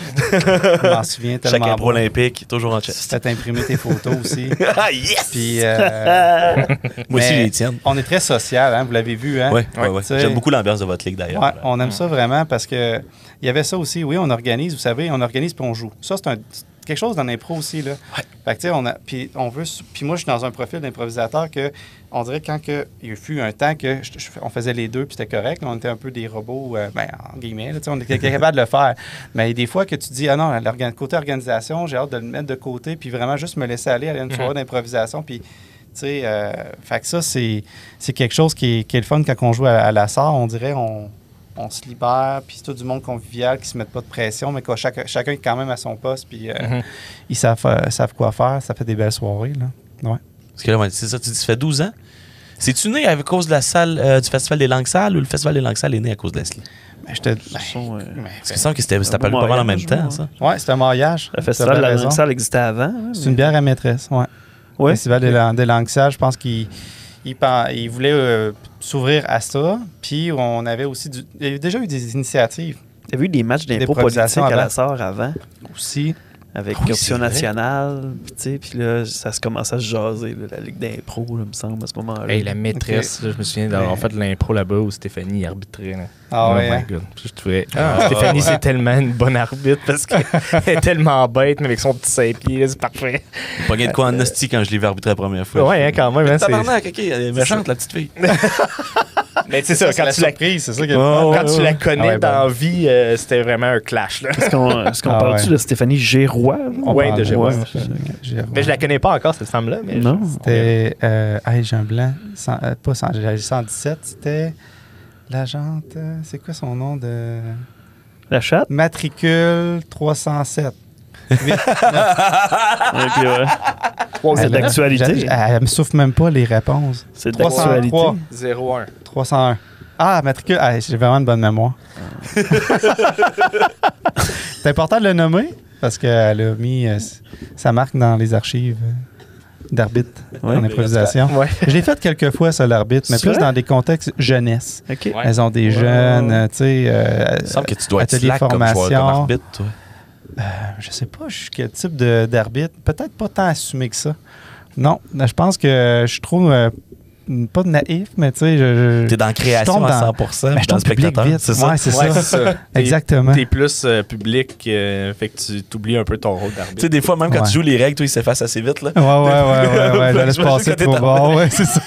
Je m'en souviens tellement. Chaque impro bien. olympique, toujours en chess. Faites imprimer tes photos aussi. Ah, yes! Puis, Moi aussi, mais j'ai les tiennes. on est très social, hein, vous l'avez vu. Hein? Ouais. T'sais, J'aime beaucoup l'ambiance de votre ligue, d'ailleurs. Ouais, on aime ça vraiment parce que il y avait ça aussi. Oui, on organise, vous savez, on organise puis on joue. Ça, c'est quelque chose dans l'impro aussi. Là. Ouais. Fait que, tu sais, puis moi, je suis dans un profil d'improvisateur que on dirait il y a eu un temps que on faisait les deux puis c'était correct. Là, on était un peu des robots, en guillemets. Là, on était capable de le faire. Mais des fois que tu dis, ah non, côté organisation, j'ai hâte de le mettre de côté puis vraiment juste me laisser aller à une soirée d'improvisation. Puis, tu sais, fait que ça, c'est quelque chose qui est le fun quand on joue à la SAR. On dirait, on se libère, puis c'est tout du monde convivial qui se met pas de pression, mais que chacun est quand même à son poste, puis ils savent quoi faire. Ça fait des belles soirées, là. Ouais. Parce que là, ouais, c'est ça, tu dis, ça fait 12 ans. C'est-tu né à cause de la salle du Festival des Langues Sales ou le Festival des Langues Sales est né à cause de Leslie? Parce Parce qu'il me semble que c'était apparu pas mal en même temps, ça. Ouais, c'est un mariage. Le festival de la Langue Sale existait avant. Hein, C'est une bière à maîtresse, ouais. Ouais. Le Festival des Langues Sales, je pense qu'il voulait s'ouvrir à ça, puis on avait aussi il y avait déjà eu des initiatives T'as vu des matchs d'impro politique D'improvisation à la avant. SAR avant, aussi. avec Oui, c'est Option vrai. Nationale, puis tu sais, puis là, ça se commençait à se jaser, là, la Ligue d'impro, là, me semble, à ce moment-là. Hey, la maîtresse, là, je me souviens d'avoir fait de l'impro là-bas où Stéphanie arbitrait. Là. Ah ouais, my hein? God. Je trouvais, Stéphanie, c'est tellement une bonne arbitre parce qu'elle est tellement bête, mais avec son petit 5 pieds, là, c'est parfait. Pas gain de quoi en hostie quand je l'ai vu arbitrer la première fois. Ouais, hein, quand même. Hein, Tabarnak, OK, elle est méchante, la petite fille. Mais c'est ça, C'est la surprise, c'est ça que quand tu la connais Ah ouais, dans ben. la vie, c'était vraiment un clash. Là. Est-ce qu'on Ah parle-tu ouais. de Stéphanie Gérois? là? On Ouais, parle de Gérois. Mais je la connais pas encore, cette femme-là. Mais Non. C'était. J'ai un blanc. J'avais 117. C'était. L'agente. C'est quoi son nom de. La chatte? Matricule 307. Ok, ouais. C'est d'actualité. Elle me souffle même pas les réponses. C'est 303. d'actualité. 0-1. 301. Ah, matricule. J'ai vraiment une bonne mémoire. C'est important de le nommer parce qu'elle a mis sa marque dans les archives d'arbitre en improvisation. Ouais. Je l'ai fait quelques fois, ça, l'arbitre, mais C'est plus vrai? dans des contextes jeunesse. OK. Ouais. Elles ont des jeunes, tu sais. Il me semble que tu dois être atelier slack comme joueur, comme formation. arbitre, toi. Je sais pas, je suis quel type d'arbitre. Peut-être pas tant assumé que ça. Non, je pense que je trouve pas de naïf, mais tu sais, T'es dans la création tombe à dans- 100%, mais je dans le tombe public spectateur. vite. C'est ça? Ouais, c'est Ouais, ça. c'est ça. Exactement. T'es plus public, fait que tu t'oublies un peu ton rôle Tu sais, d'arbitre. des fois, même quand Ouais. tu joues les règles, toi, ils s'effacent assez vite, là. Ouais. J'allais se J'imagine passer que t'es trop dans- bord. Ouais, c'est ça.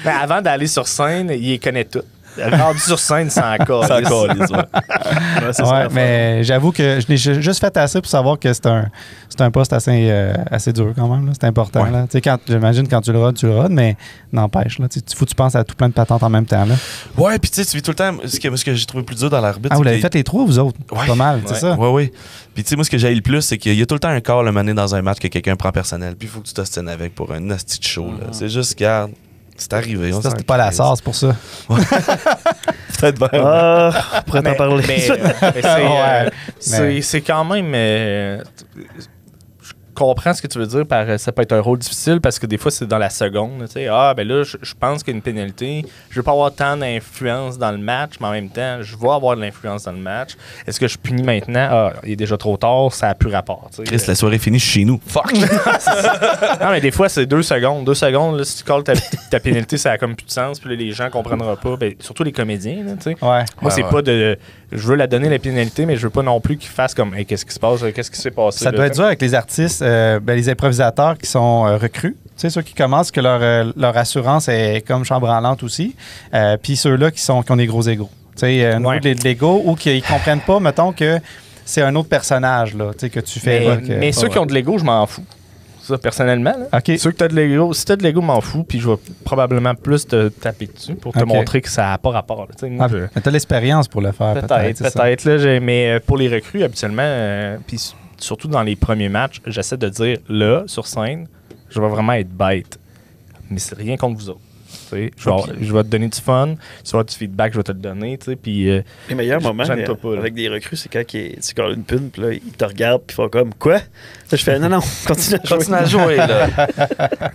Mais avant d'aller sur scène, il les connaît toutes. Rendu sur scène, c'est encore. C'est encore les ouais. Ouais, c'est Ouais, ça, mais j'avoue que je l'ai juste fait assez pour savoir que c'est un poste assez dur quand même. là. C'est important. Ouais. Là. Tu sais, j'imagine quand tu le rodes, mais n'empêche. Là, tu sais, faut que tu penses à tout plein de patentes en même temps. Là. Ouais, puis tu sais, tu vis tout le temps. Ce que j'ai trouvé plus dur dans l'arbitre. Ah, vous c'est l'avez que- fait les trois, vous autres? Ouais. Pas mal, c'est Ouais. ça? Ouais, oui. Puis tu sais, moi, ce que j'ai le plus, c'est qu'il y a tout le temps un corps le mané dans un match que quelqu'un prend personnel. Puis il faut que tu t'ostines avec pour un nasty de show. Là. C'est juste, regarde, c'est arrivé. on Ça, s'en c'était pas la crisse. sauce pour ça. Peut-être bien. Ah, on pourrait t'en parler. Mais Ouais. c'est quand même. Je comprends ce que tu veux dire par ça peut être un rôle difficile parce que des fois c'est dans la seconde. Tu sais, ben là, je pense qu'il y a une pénalité. Je veux pas avoir tant d'influence dans le match, mais en même temps, je vais avoir de l'influence dans le match. Est-ce que je punis maintenant? Ah, il est déjà trop tard, ça a plus rapport. Tu sais. Chris, la soirée finie chez nous. Fuck! Non, mais des fois, c'est 2 secondes. 2 secondes, là, si tu colles ta pénalité, ça a comme plus de sens. Puis là, les gens comprendront pas. Ben, surtout les comédiens, là, tu sais. Ouais. Moi, c'est ouais. pas de. Je veux la donner la pénalité, mais je veux pas non plus qu'ils fassent comme. Hey, qu'est-ce qui se passe? Qu'est-ce qui s'est passé? Ça là? doit être dur avec les artistes, les improvisateurs qui sont recrues. Tu sais, ceux qui commencent, que leur assurance est comme chambranlante aussi. Puis ceux-là qui ont des gros égos. Tu sais, au niveau Ouais. de l'ego ou qui ne comprennent pas, mettons, que c'est un autre personnage là, tu sais, que tu fais. Mais ceux qui ont de l'ego, je m'en fous. Ça, personnellement. Là. OK. Ceux que t'as de l'ego, si t'as de l'ego, je m'en fous. Puis je vais probablement plus te taper dessus pour te OK. montrer que ça n'a pas rapport. Là. Tu sais, moi, Ah, mais t'as l'expérience pour le faire, peut-être. c'est ça. Peut-être. Là, mais pour les recrues, habituellement, puis surtout dans les premiers matchs, j'essaie de dire là, sur scène, je vais vraiment être bête. Mais c'est rien contre vous autres. Je vais te donner du fun. Si tu veux du feedback, je vais te le donner. Puis, les meilleurs moments avec des recrues, c'est quand tu colles une pune, puis là, ils te regardent, puis ils font comme quoi? Là, je fais non, continue à jouer. Continue à jouer, là.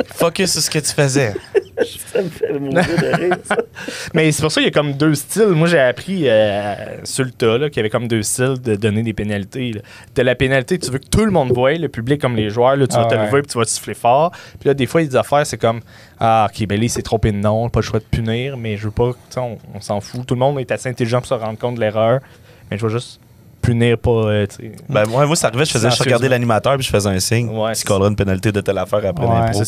Focus sur ce que tu faisais. Ça me fait mourir de rire, ça. Mais c'est pour ça qu'il y a comme deux styles. Moi, j'ai appris sur le tas qu'il y avait comme deux styles de donner des pénalités. De la pénalité, tu veux que tout le monde voie, le public comme les joueurs, là, tu vas te lever et tu vas siffler fort. Puis là, des fois, il y a des affaires, c'est comme OK, ben là, il s'est trompé de nom, pas le choix de punir, mais je veux pas, on s'en fout. Tout le monde est assez intelligent pour se rendre compte de l'erreur, mais je veux juste punir pas. Ben, moi, ça arrivait, je regardais l'animateur puis je faisais un signe. Ouais, tu colleras une pénalité de telle affaire après l'impro.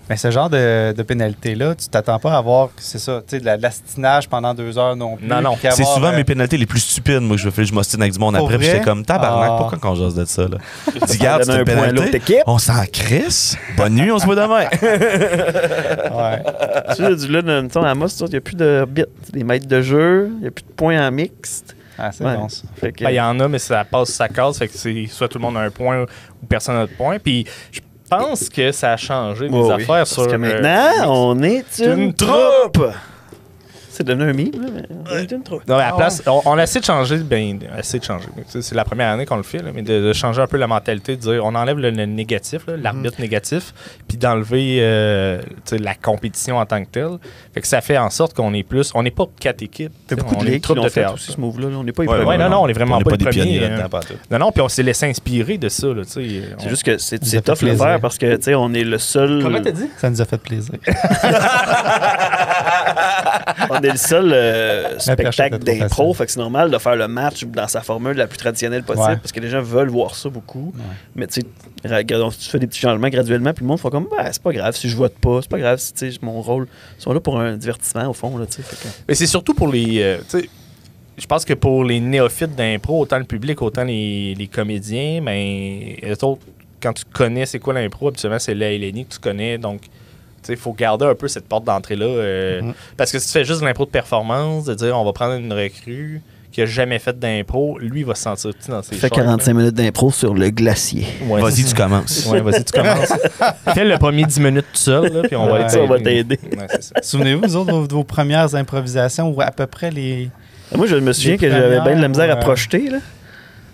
Mais ce genre de pénalité-là, tu t'attends pas à avoir, c'est ça, tu sais, de l'astinage pendant 2 heures non plus. Non. C'est souvent mes pénalités les plus stupides. Moi, je m'ostine avec du monde après. Puis j'étais comme tabarnak, pourquoi qu'on jase de ça? Là? Dis, garde, c'est une pénalité. On s'en crisse. Bonne nuit, on se voit demain. Tu sais, là, mettons, à Amos, il n'y a plus de bits, des maîtres de jeu, il n'y a plus de points en mixte. Ah, c'est bon, ça. Il y en a, mais ça passe sa case. Fait que c'est soit tout le monde a un point ou personne n'a de point. Puis je pense que ça a changé des affaires sur. Parce que maintenant, on est une troupe! C'est devenu un mime, là, mais on est une troupe. Non, à la place, on a essayé de changer. C'est la première année qu'on le fait, là, mais de changer un peu la mentalité, de dire on enlève le négatif, l'arbitre négatif, puis d'enlever la compétition en tant que telle. Fait que ça fait en sorte qu'on est plus. On n'est pas 4 équipes. Il y a beaucoup de ligues qui l'ont fait aussi, ce move-là. On n'est pas les premiers. Non, on n'est vraiment pas les premiers. Non, puis on s'est laissé inspirer de ça. C'est juste que c'est tough le faire parce que on est le seul. Comment t'as dit? Ça nous a fait plaisir. On est le seul spectacle d'impro, fait que c'est normal de faire le match dans sa formule la plus traditionnelle possible parce que les gens veulent voir ça beaucoup. Ouais. Mais tu sais, tu fais des petits changements graduellement, puis le monde fait comme c'est pas grave si je vote pas, c'est pas grave si mon rôle. Ils sont là pour un divertissement au fond. Là, mais c'est surtout pour les. Je pense que pour les néophytes d'impro, autant le public, autant les comédiens, mais les autres, quand tu connais c'est quoi l'impro, habituellement c'est la LNI que tu connais, donc. Il faut garder un peu cette porte d'entrée-là. Parce que si tu fais juste de l'impro de performance, de dire on va prendre une recrue qui a jamais fait d'impro, lui, il va se sentir petit dans ses Fais 45 minutes d'impro sur le glacier. Ouais, vas-y, tu commences. Vas-y, tu commences. Fais le premier 10 minutes tout seul, là, puis on va t'aider. Souvenez-vous, vous autres, de vos premières improvisations ou à peu près les. Moi, je me souviens que j'avais bien de la misère à projeter. Là.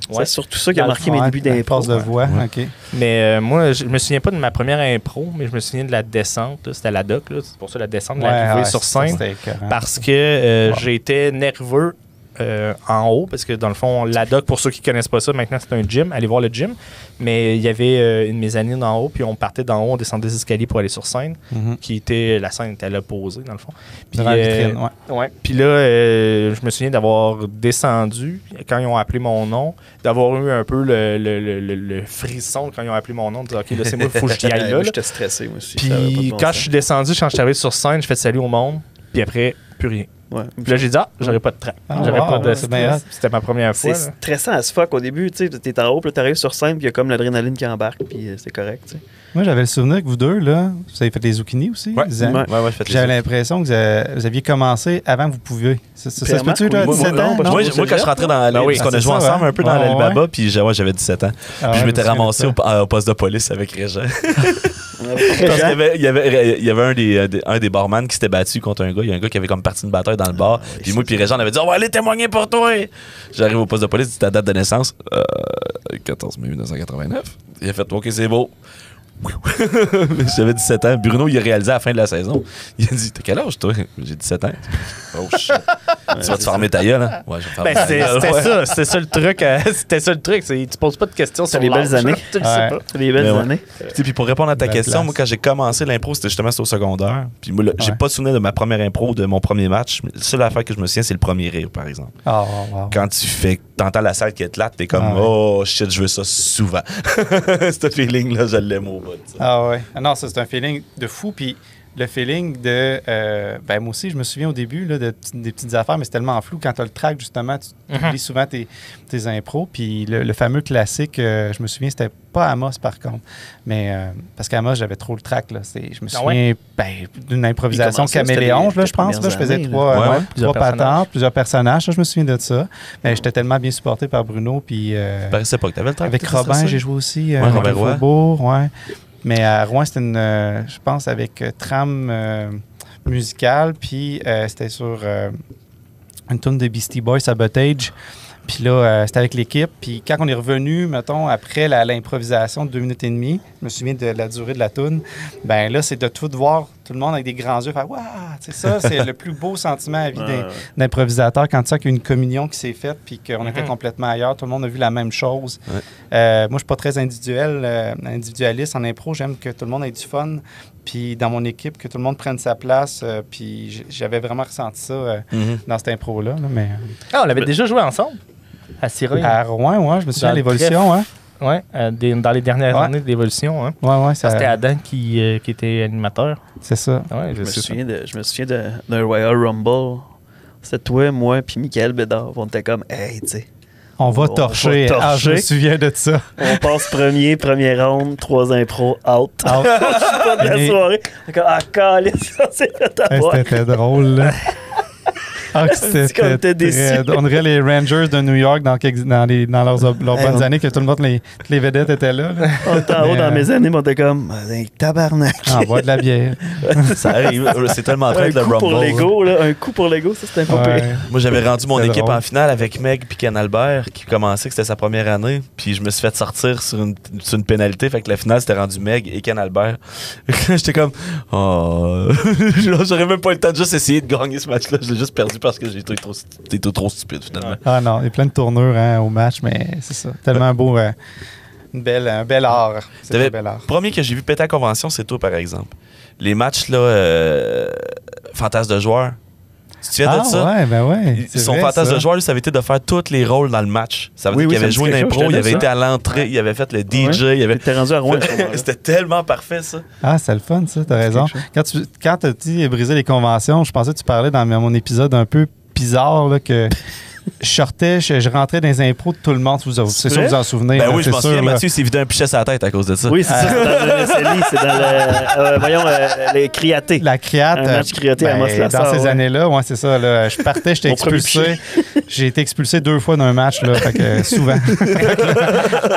Ouais. C'est surtout ça qui a marqué mes débuts d'impro. de voix, OK. Mais moi, je me souviens pas de ma première impro, mais je me souviens de la descente. C'était la doc, là. C'est pour ça la descente, l'arrivée sur scène. Parce que j'étais nerveux en haut, parce que dans le fond, la doc, pour ceux qui connaissent pas ça, maintenant c'est un gym. Allez voir le gym. Mais il y avait une mezzanine en haut, puis on partait d'en haut, on descendait des escaliers pour aller sur scène, la scène était à l'opposé, dans le fond. Puis, Puis là, je me souviens d'avoir descendu quand ils ont appelé mon nom, d'avoir eu un peu le frisson quand ils ont appelé mon nom, de dire OK, là, c'est moi, il faut que j'y aille là. J'étais stressé, moi aussi. Puis quand je suis descendu, quand je suis arrivé sur scène, je fais salut au monde, puis après, plus rien. Ouais. Puis là, j'ai dit, j'aurais pas de train. J'aurais pas de stress. C'était ma première fois. C'est stressant à ce fuck au début. Tu sais, t'es en haut, puis t'arrives sur scène, puis il y a comme l'adrénaline qui embarque, puis c'est correct. T'sais. Moi, j'avais le souvenir que vous deux, là, vous avez fait les zucchini aussi. Ouais, j'avais l'impression que vous aviez commencé avant que vous pouviez. Ça se peut-tu, là, 17 ans? Moi, quand je suis rentré dans la parce qu'on a joué ensemble un peu dans l'Alibaba, puis j'avais 17 ans. Puis je m'étais ramassé au poste de police avec Régent. Il y avait un des barman qui s'était battu contre un gars. Il y a un gars qui avait comme parti une bataille dans le bar. Puis moi, puis Régent, on avait dit on va aller témoigner pour toi. J'arrive au poste de police, dit ta date de naissance 14 mai 1989. Il a fait OK, c'est beau. J'avais 17 ans. Bruno, il a réalisé à la fin de la saison. Il a dit t'as quel âge, toi? J'ai 17 ans. Oh shit. Tu vas te fermer ta gueule, hein? Ouais, je vais fermer ta gueule. C'était ça le truc. C'était ça le truc. Tu poses pas de questions sur les belles années. Tu le sais pas. C'est les belles années. Puis pour répondre à ta question, moi, quand j'ai commencé l'impro, c'était justement au secondaire. Puis moi, j'ai pas de souvenir de ma première impro, de mon premier match. La seule affaire que je me souviens, c'est le premier rire, par exemple. Quand t'entends la salle qui est là, t'es comme oh shit, je veux ça souvent. Ce feeling-là, je l'aime au bout. Ah ouais. Non, ça, c'est un feeling de fou. Puis le feeling de. Moi aussi, je me souviens au début là, des petites affaires, mais c'est tellement flou. Quand tu as le track, justement, tu lis souvent tes impros. Puis le fameux classique, je me souviens, c'était pas Amos par contre. Mais parce qu'Amos, j'avais trop le track. Là. Je me souviens d'une improvisation caméléon, là, je pense. Là, je faisais trois patentes, plusieurs personnages. Là, je me souviens de ça. Mais j'étais tellement bien supporté par Bruno. Puis, paraissait pas que t'avais le track. Avec Robin, j'ai joué aussi. Robin Roy. Mais à Rouen, c'était je pense, avec Tram. musical, puis c'était sur une tune de Beastie Boys, Sabotage. Puis là, c'était avec l'équipe. Puis quand on est revenu, mettons, après l'improvisation de 2 minutes et demie, je me souviens de la durée de la toune, ben là, c'est de tout voir tout le monde avec des grands yeux, faire « Waouh! » C'est ça, c'est le plus beau sentiment à vie d'improvisateur quand tu sais qu'il y a une communion qui s'est faite puis qu'on était complètement ailleurs, tout le monde a vu la même chose. Moi, je suis pas très individualiste en impro, j'aime que tout le monde ait du fun. Puis dans mon équipe, que tout le monde prenne sa place. Puis j'avais vraiment ressenti ça dans cette impro-là. Mais, on l'avait déjà joué ensemble? À Ciré? À Rouen, ouais, je me souviens de l'Évolution. Hein? Oui, dans les dernières années de l'Évolution. Hein? Ouais, c'était Adam qui était animateur. C'est ça. Ouais, je me souviens d'un Royal Rumble. C'était toi, moi, puis Michael Bédard. On était comme, hey, tu sais. On va torcher. Ah, je me souviens de ça. On passe première ronde, 3 impros, out. Je suis pas de la soirée. C'était drôle, là. C'était très... On dirait les Rangers de New York dans leurs bonnes années, que tout le monde, les vedettes étaient là. On était en haut dans mes années, mais on était comme tabarnak. On boit de la bière. Ça arrive, c'est tellement vrai le Rumble. Un coup pour l'ego, ça c'était un peu pire. Moi, j'avais rendu mon équipe en finale avec Meg puis Ken Albert, qui commençait, que c'était sa première année. Puis je me suis fait sortir sur une pénalité. Fait que la finale, c'était rendu Meg et Ken Albert. J'étais comme, oh, j'aurais même pas eu le temps de juste essayer de gagner ce match-là. Je l'ai juste perdu parce que j'étais trop stupide, finalement. Ah non, il y a plein de tournures au match, mais c'est ça. Tellement beau. Un bel art. C'est un bel art. Le premier que j'ai vu péter à convention, c'est toi, par exemple. Les matchs, là, fantasme de joueurs. Tu te souviens de ça? Ouais, ben ouais. Son fantasme de joueur, lui, ça avait été de faire tous les rôles dans le match. Ça veut dire qu'il avait joué une impro, il avait été à l'entrée, il avait fait le DJ. Il était rendu à Rouen. C'était tellement parfait, ça. Ah, c'est le fun, ça, t'as raison. Quand tu as dit briser les conventions, je pensais que tu parlais dans mon épisode un peu bizarre, là, que je sortais, je rentrais dans les impros de tout le monde. C'est sûr que vous en souvenez. Ben oui, je m'en souviens. Mathieu s'est vidé un pichet sur la tête à cause de ça. Oui, c'est ça. C'est dans le SLI. C'est dans les criatés. La criate. Un match criaté à Amos-Lassard. Dans ces années-là, ouais, c'est ça. Là, je partais, j'étais expulsé. J'ai été expulsé 2 fois d'un match, là, fait que, souvent.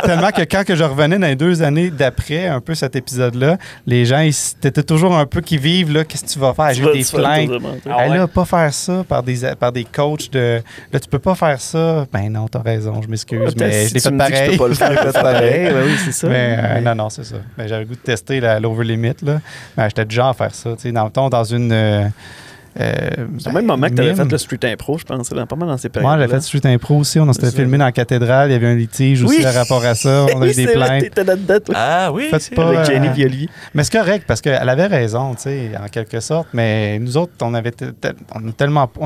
Tellement que quand je revenais dans les 2 années d'après, un peu cet épisode-là, les gens, t'étais toujours un peu qui vivent, là, qu'est-ce que tu vas faire? J'ai des plaintes. Là, pas faire ça par des coachs de... Là, tu peux pas faire ça. Ben non, t'as raison, je m'excuse, mais je l'ai fait pareil. Je peux pas le faire pareil. Ben oui, c'est ça. Mais non, c'est ça. Ben, j'avais le goût de tester l'over limit, là. Ben, j'étais déjà à faire ça, tu sais, dans une... c'est au même moment que tu avais fait le Street Impro, je pense. Pas mal dans ces périodes. Moi, j'avais fait Street Impro aussi. On s'était filmé dans la cathédrale. Il y avait un litige aussi par rapport à ça. On a eu des plaintes. T'étais là-dedans, toi. Ah oui, avec Jenny et Olivier. Mais c'est correct parce qu'elle avait raison, tu sais, en quelque sorte. Mais nous autres, on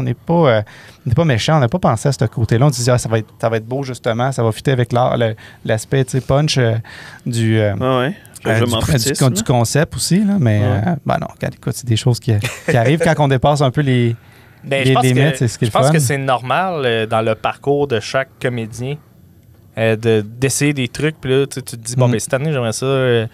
n'est pas méchants. On n'a pas pensé à ce côté-là. On se disait, ça va être beau, justement. Ça va fitter avec l'aspect, tu sais, punch du concept aussi, là, mais ben non, écoute, c'est des choses qui arrivent quand on dépasse un peu les limites, c'est ce qui est le fun. Je pense que c'est normal dans le parcours de chaque comédien d'essayer des trucs, puis là, tu te dis, bon, ben cette année, j'aimerais ça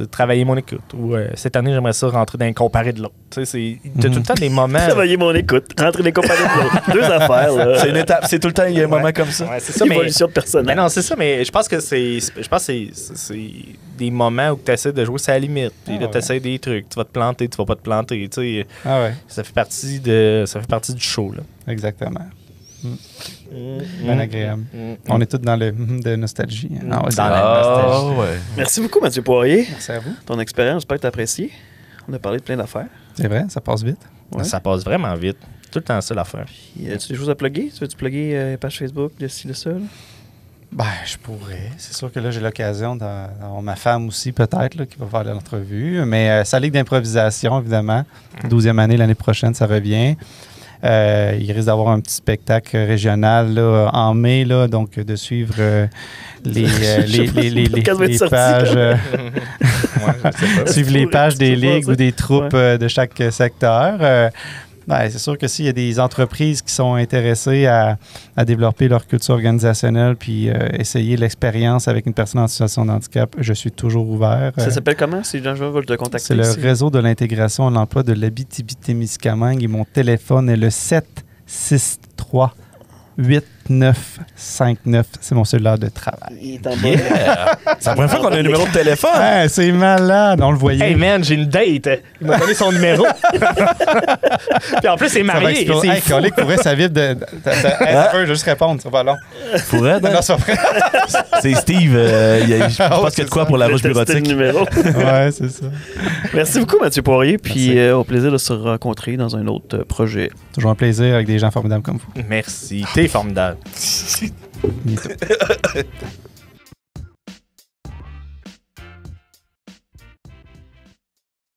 travailler mon écoute, ou cette année, j'aimerais ça rentrer dans un comparé de l'autre. Tu sais, t'as tout le temps des moments... Travailler mon écoute, rentrer dans un comparé de l'autre. 2 affaires, là. C'est une étape, c'est tout le temps, il y a un moment comme ça. Ouais, c'est ça, évolution de personnage. Non, c'est ça, mais je pense que c'est des moments où tu essaies de jouer sur la limite. Puis là, tu essaies des trucs. Tu vas te planter, tu vas pas te planter. Tu sais, ça fait partie du show, là. Exactement. Bien agréable. On est tous dans de nostalgie. Dans la nostalgie. Ouais. Merci beaucoup, Mathieu Poirier. Merci à vous. Ton expérience, j'espère que tu as apprécié. On a parlé de plein d'affaires. C'est vrai, ça passe vite. Ouais. Ça passe vraiment vite. Tout le temps ça l'affaire. As-tu des choses à plugger? Tu veux-tu plugger page Facebook, de ci, de ça? Ben, je pourrais. C'est sûr que là, j'ai l'occasion d'avoir ma femme aussi, peut-être, là, qui va faire l'entrevue. Mais sa ligue d'improvisation, évidemment. 12e année l'année prochaine, ça revient. Il risque d'avoir un petit spectacle régional là, en mai, là, donc de suivre les pages, suivre les pages des ligues ou des troupes de chaque secteur. C'est sûr que s'il y a des entreprises qui sont intéressées à développer leur culture organisationnelle puis essayer l'expérience avec une personne en situation de handicap, je suis toujours ouvert. Ça s'appelle comment si les gens veulent te contacter? C'est le réseau de l'intégration à l'emploi de l'Abitibi-Témiscamingue et mon téléphone est le 763-8 7959. C'est mon cellulaire de travail. Il est en bas. Yeah! C'est la première fois qu'on a un numéro de téléphone. Ouais, c'est malade, on le voyait. Hey man, j'ai une date. Il m'a donné son numéro. Puis en plus, c'est Ça va marié. exploser. C'est Hey, fou. Colique, pour vrai, ça vibre de. Je vais juste répondre, ça va long. Pourrait, Non, c'est pas vrai. C'est Steve. Je pense qu'il y a de quoi pour la Je roche vais tester le bureautique. numéro. Ouais, c'est ça. Merci beaucoup, Mathieu Poirier. Puis au plaisir de se rencontrer dans un autre projet. Toujours un plaisir avec des gens formidables comme vous. Merci. T'es formidable.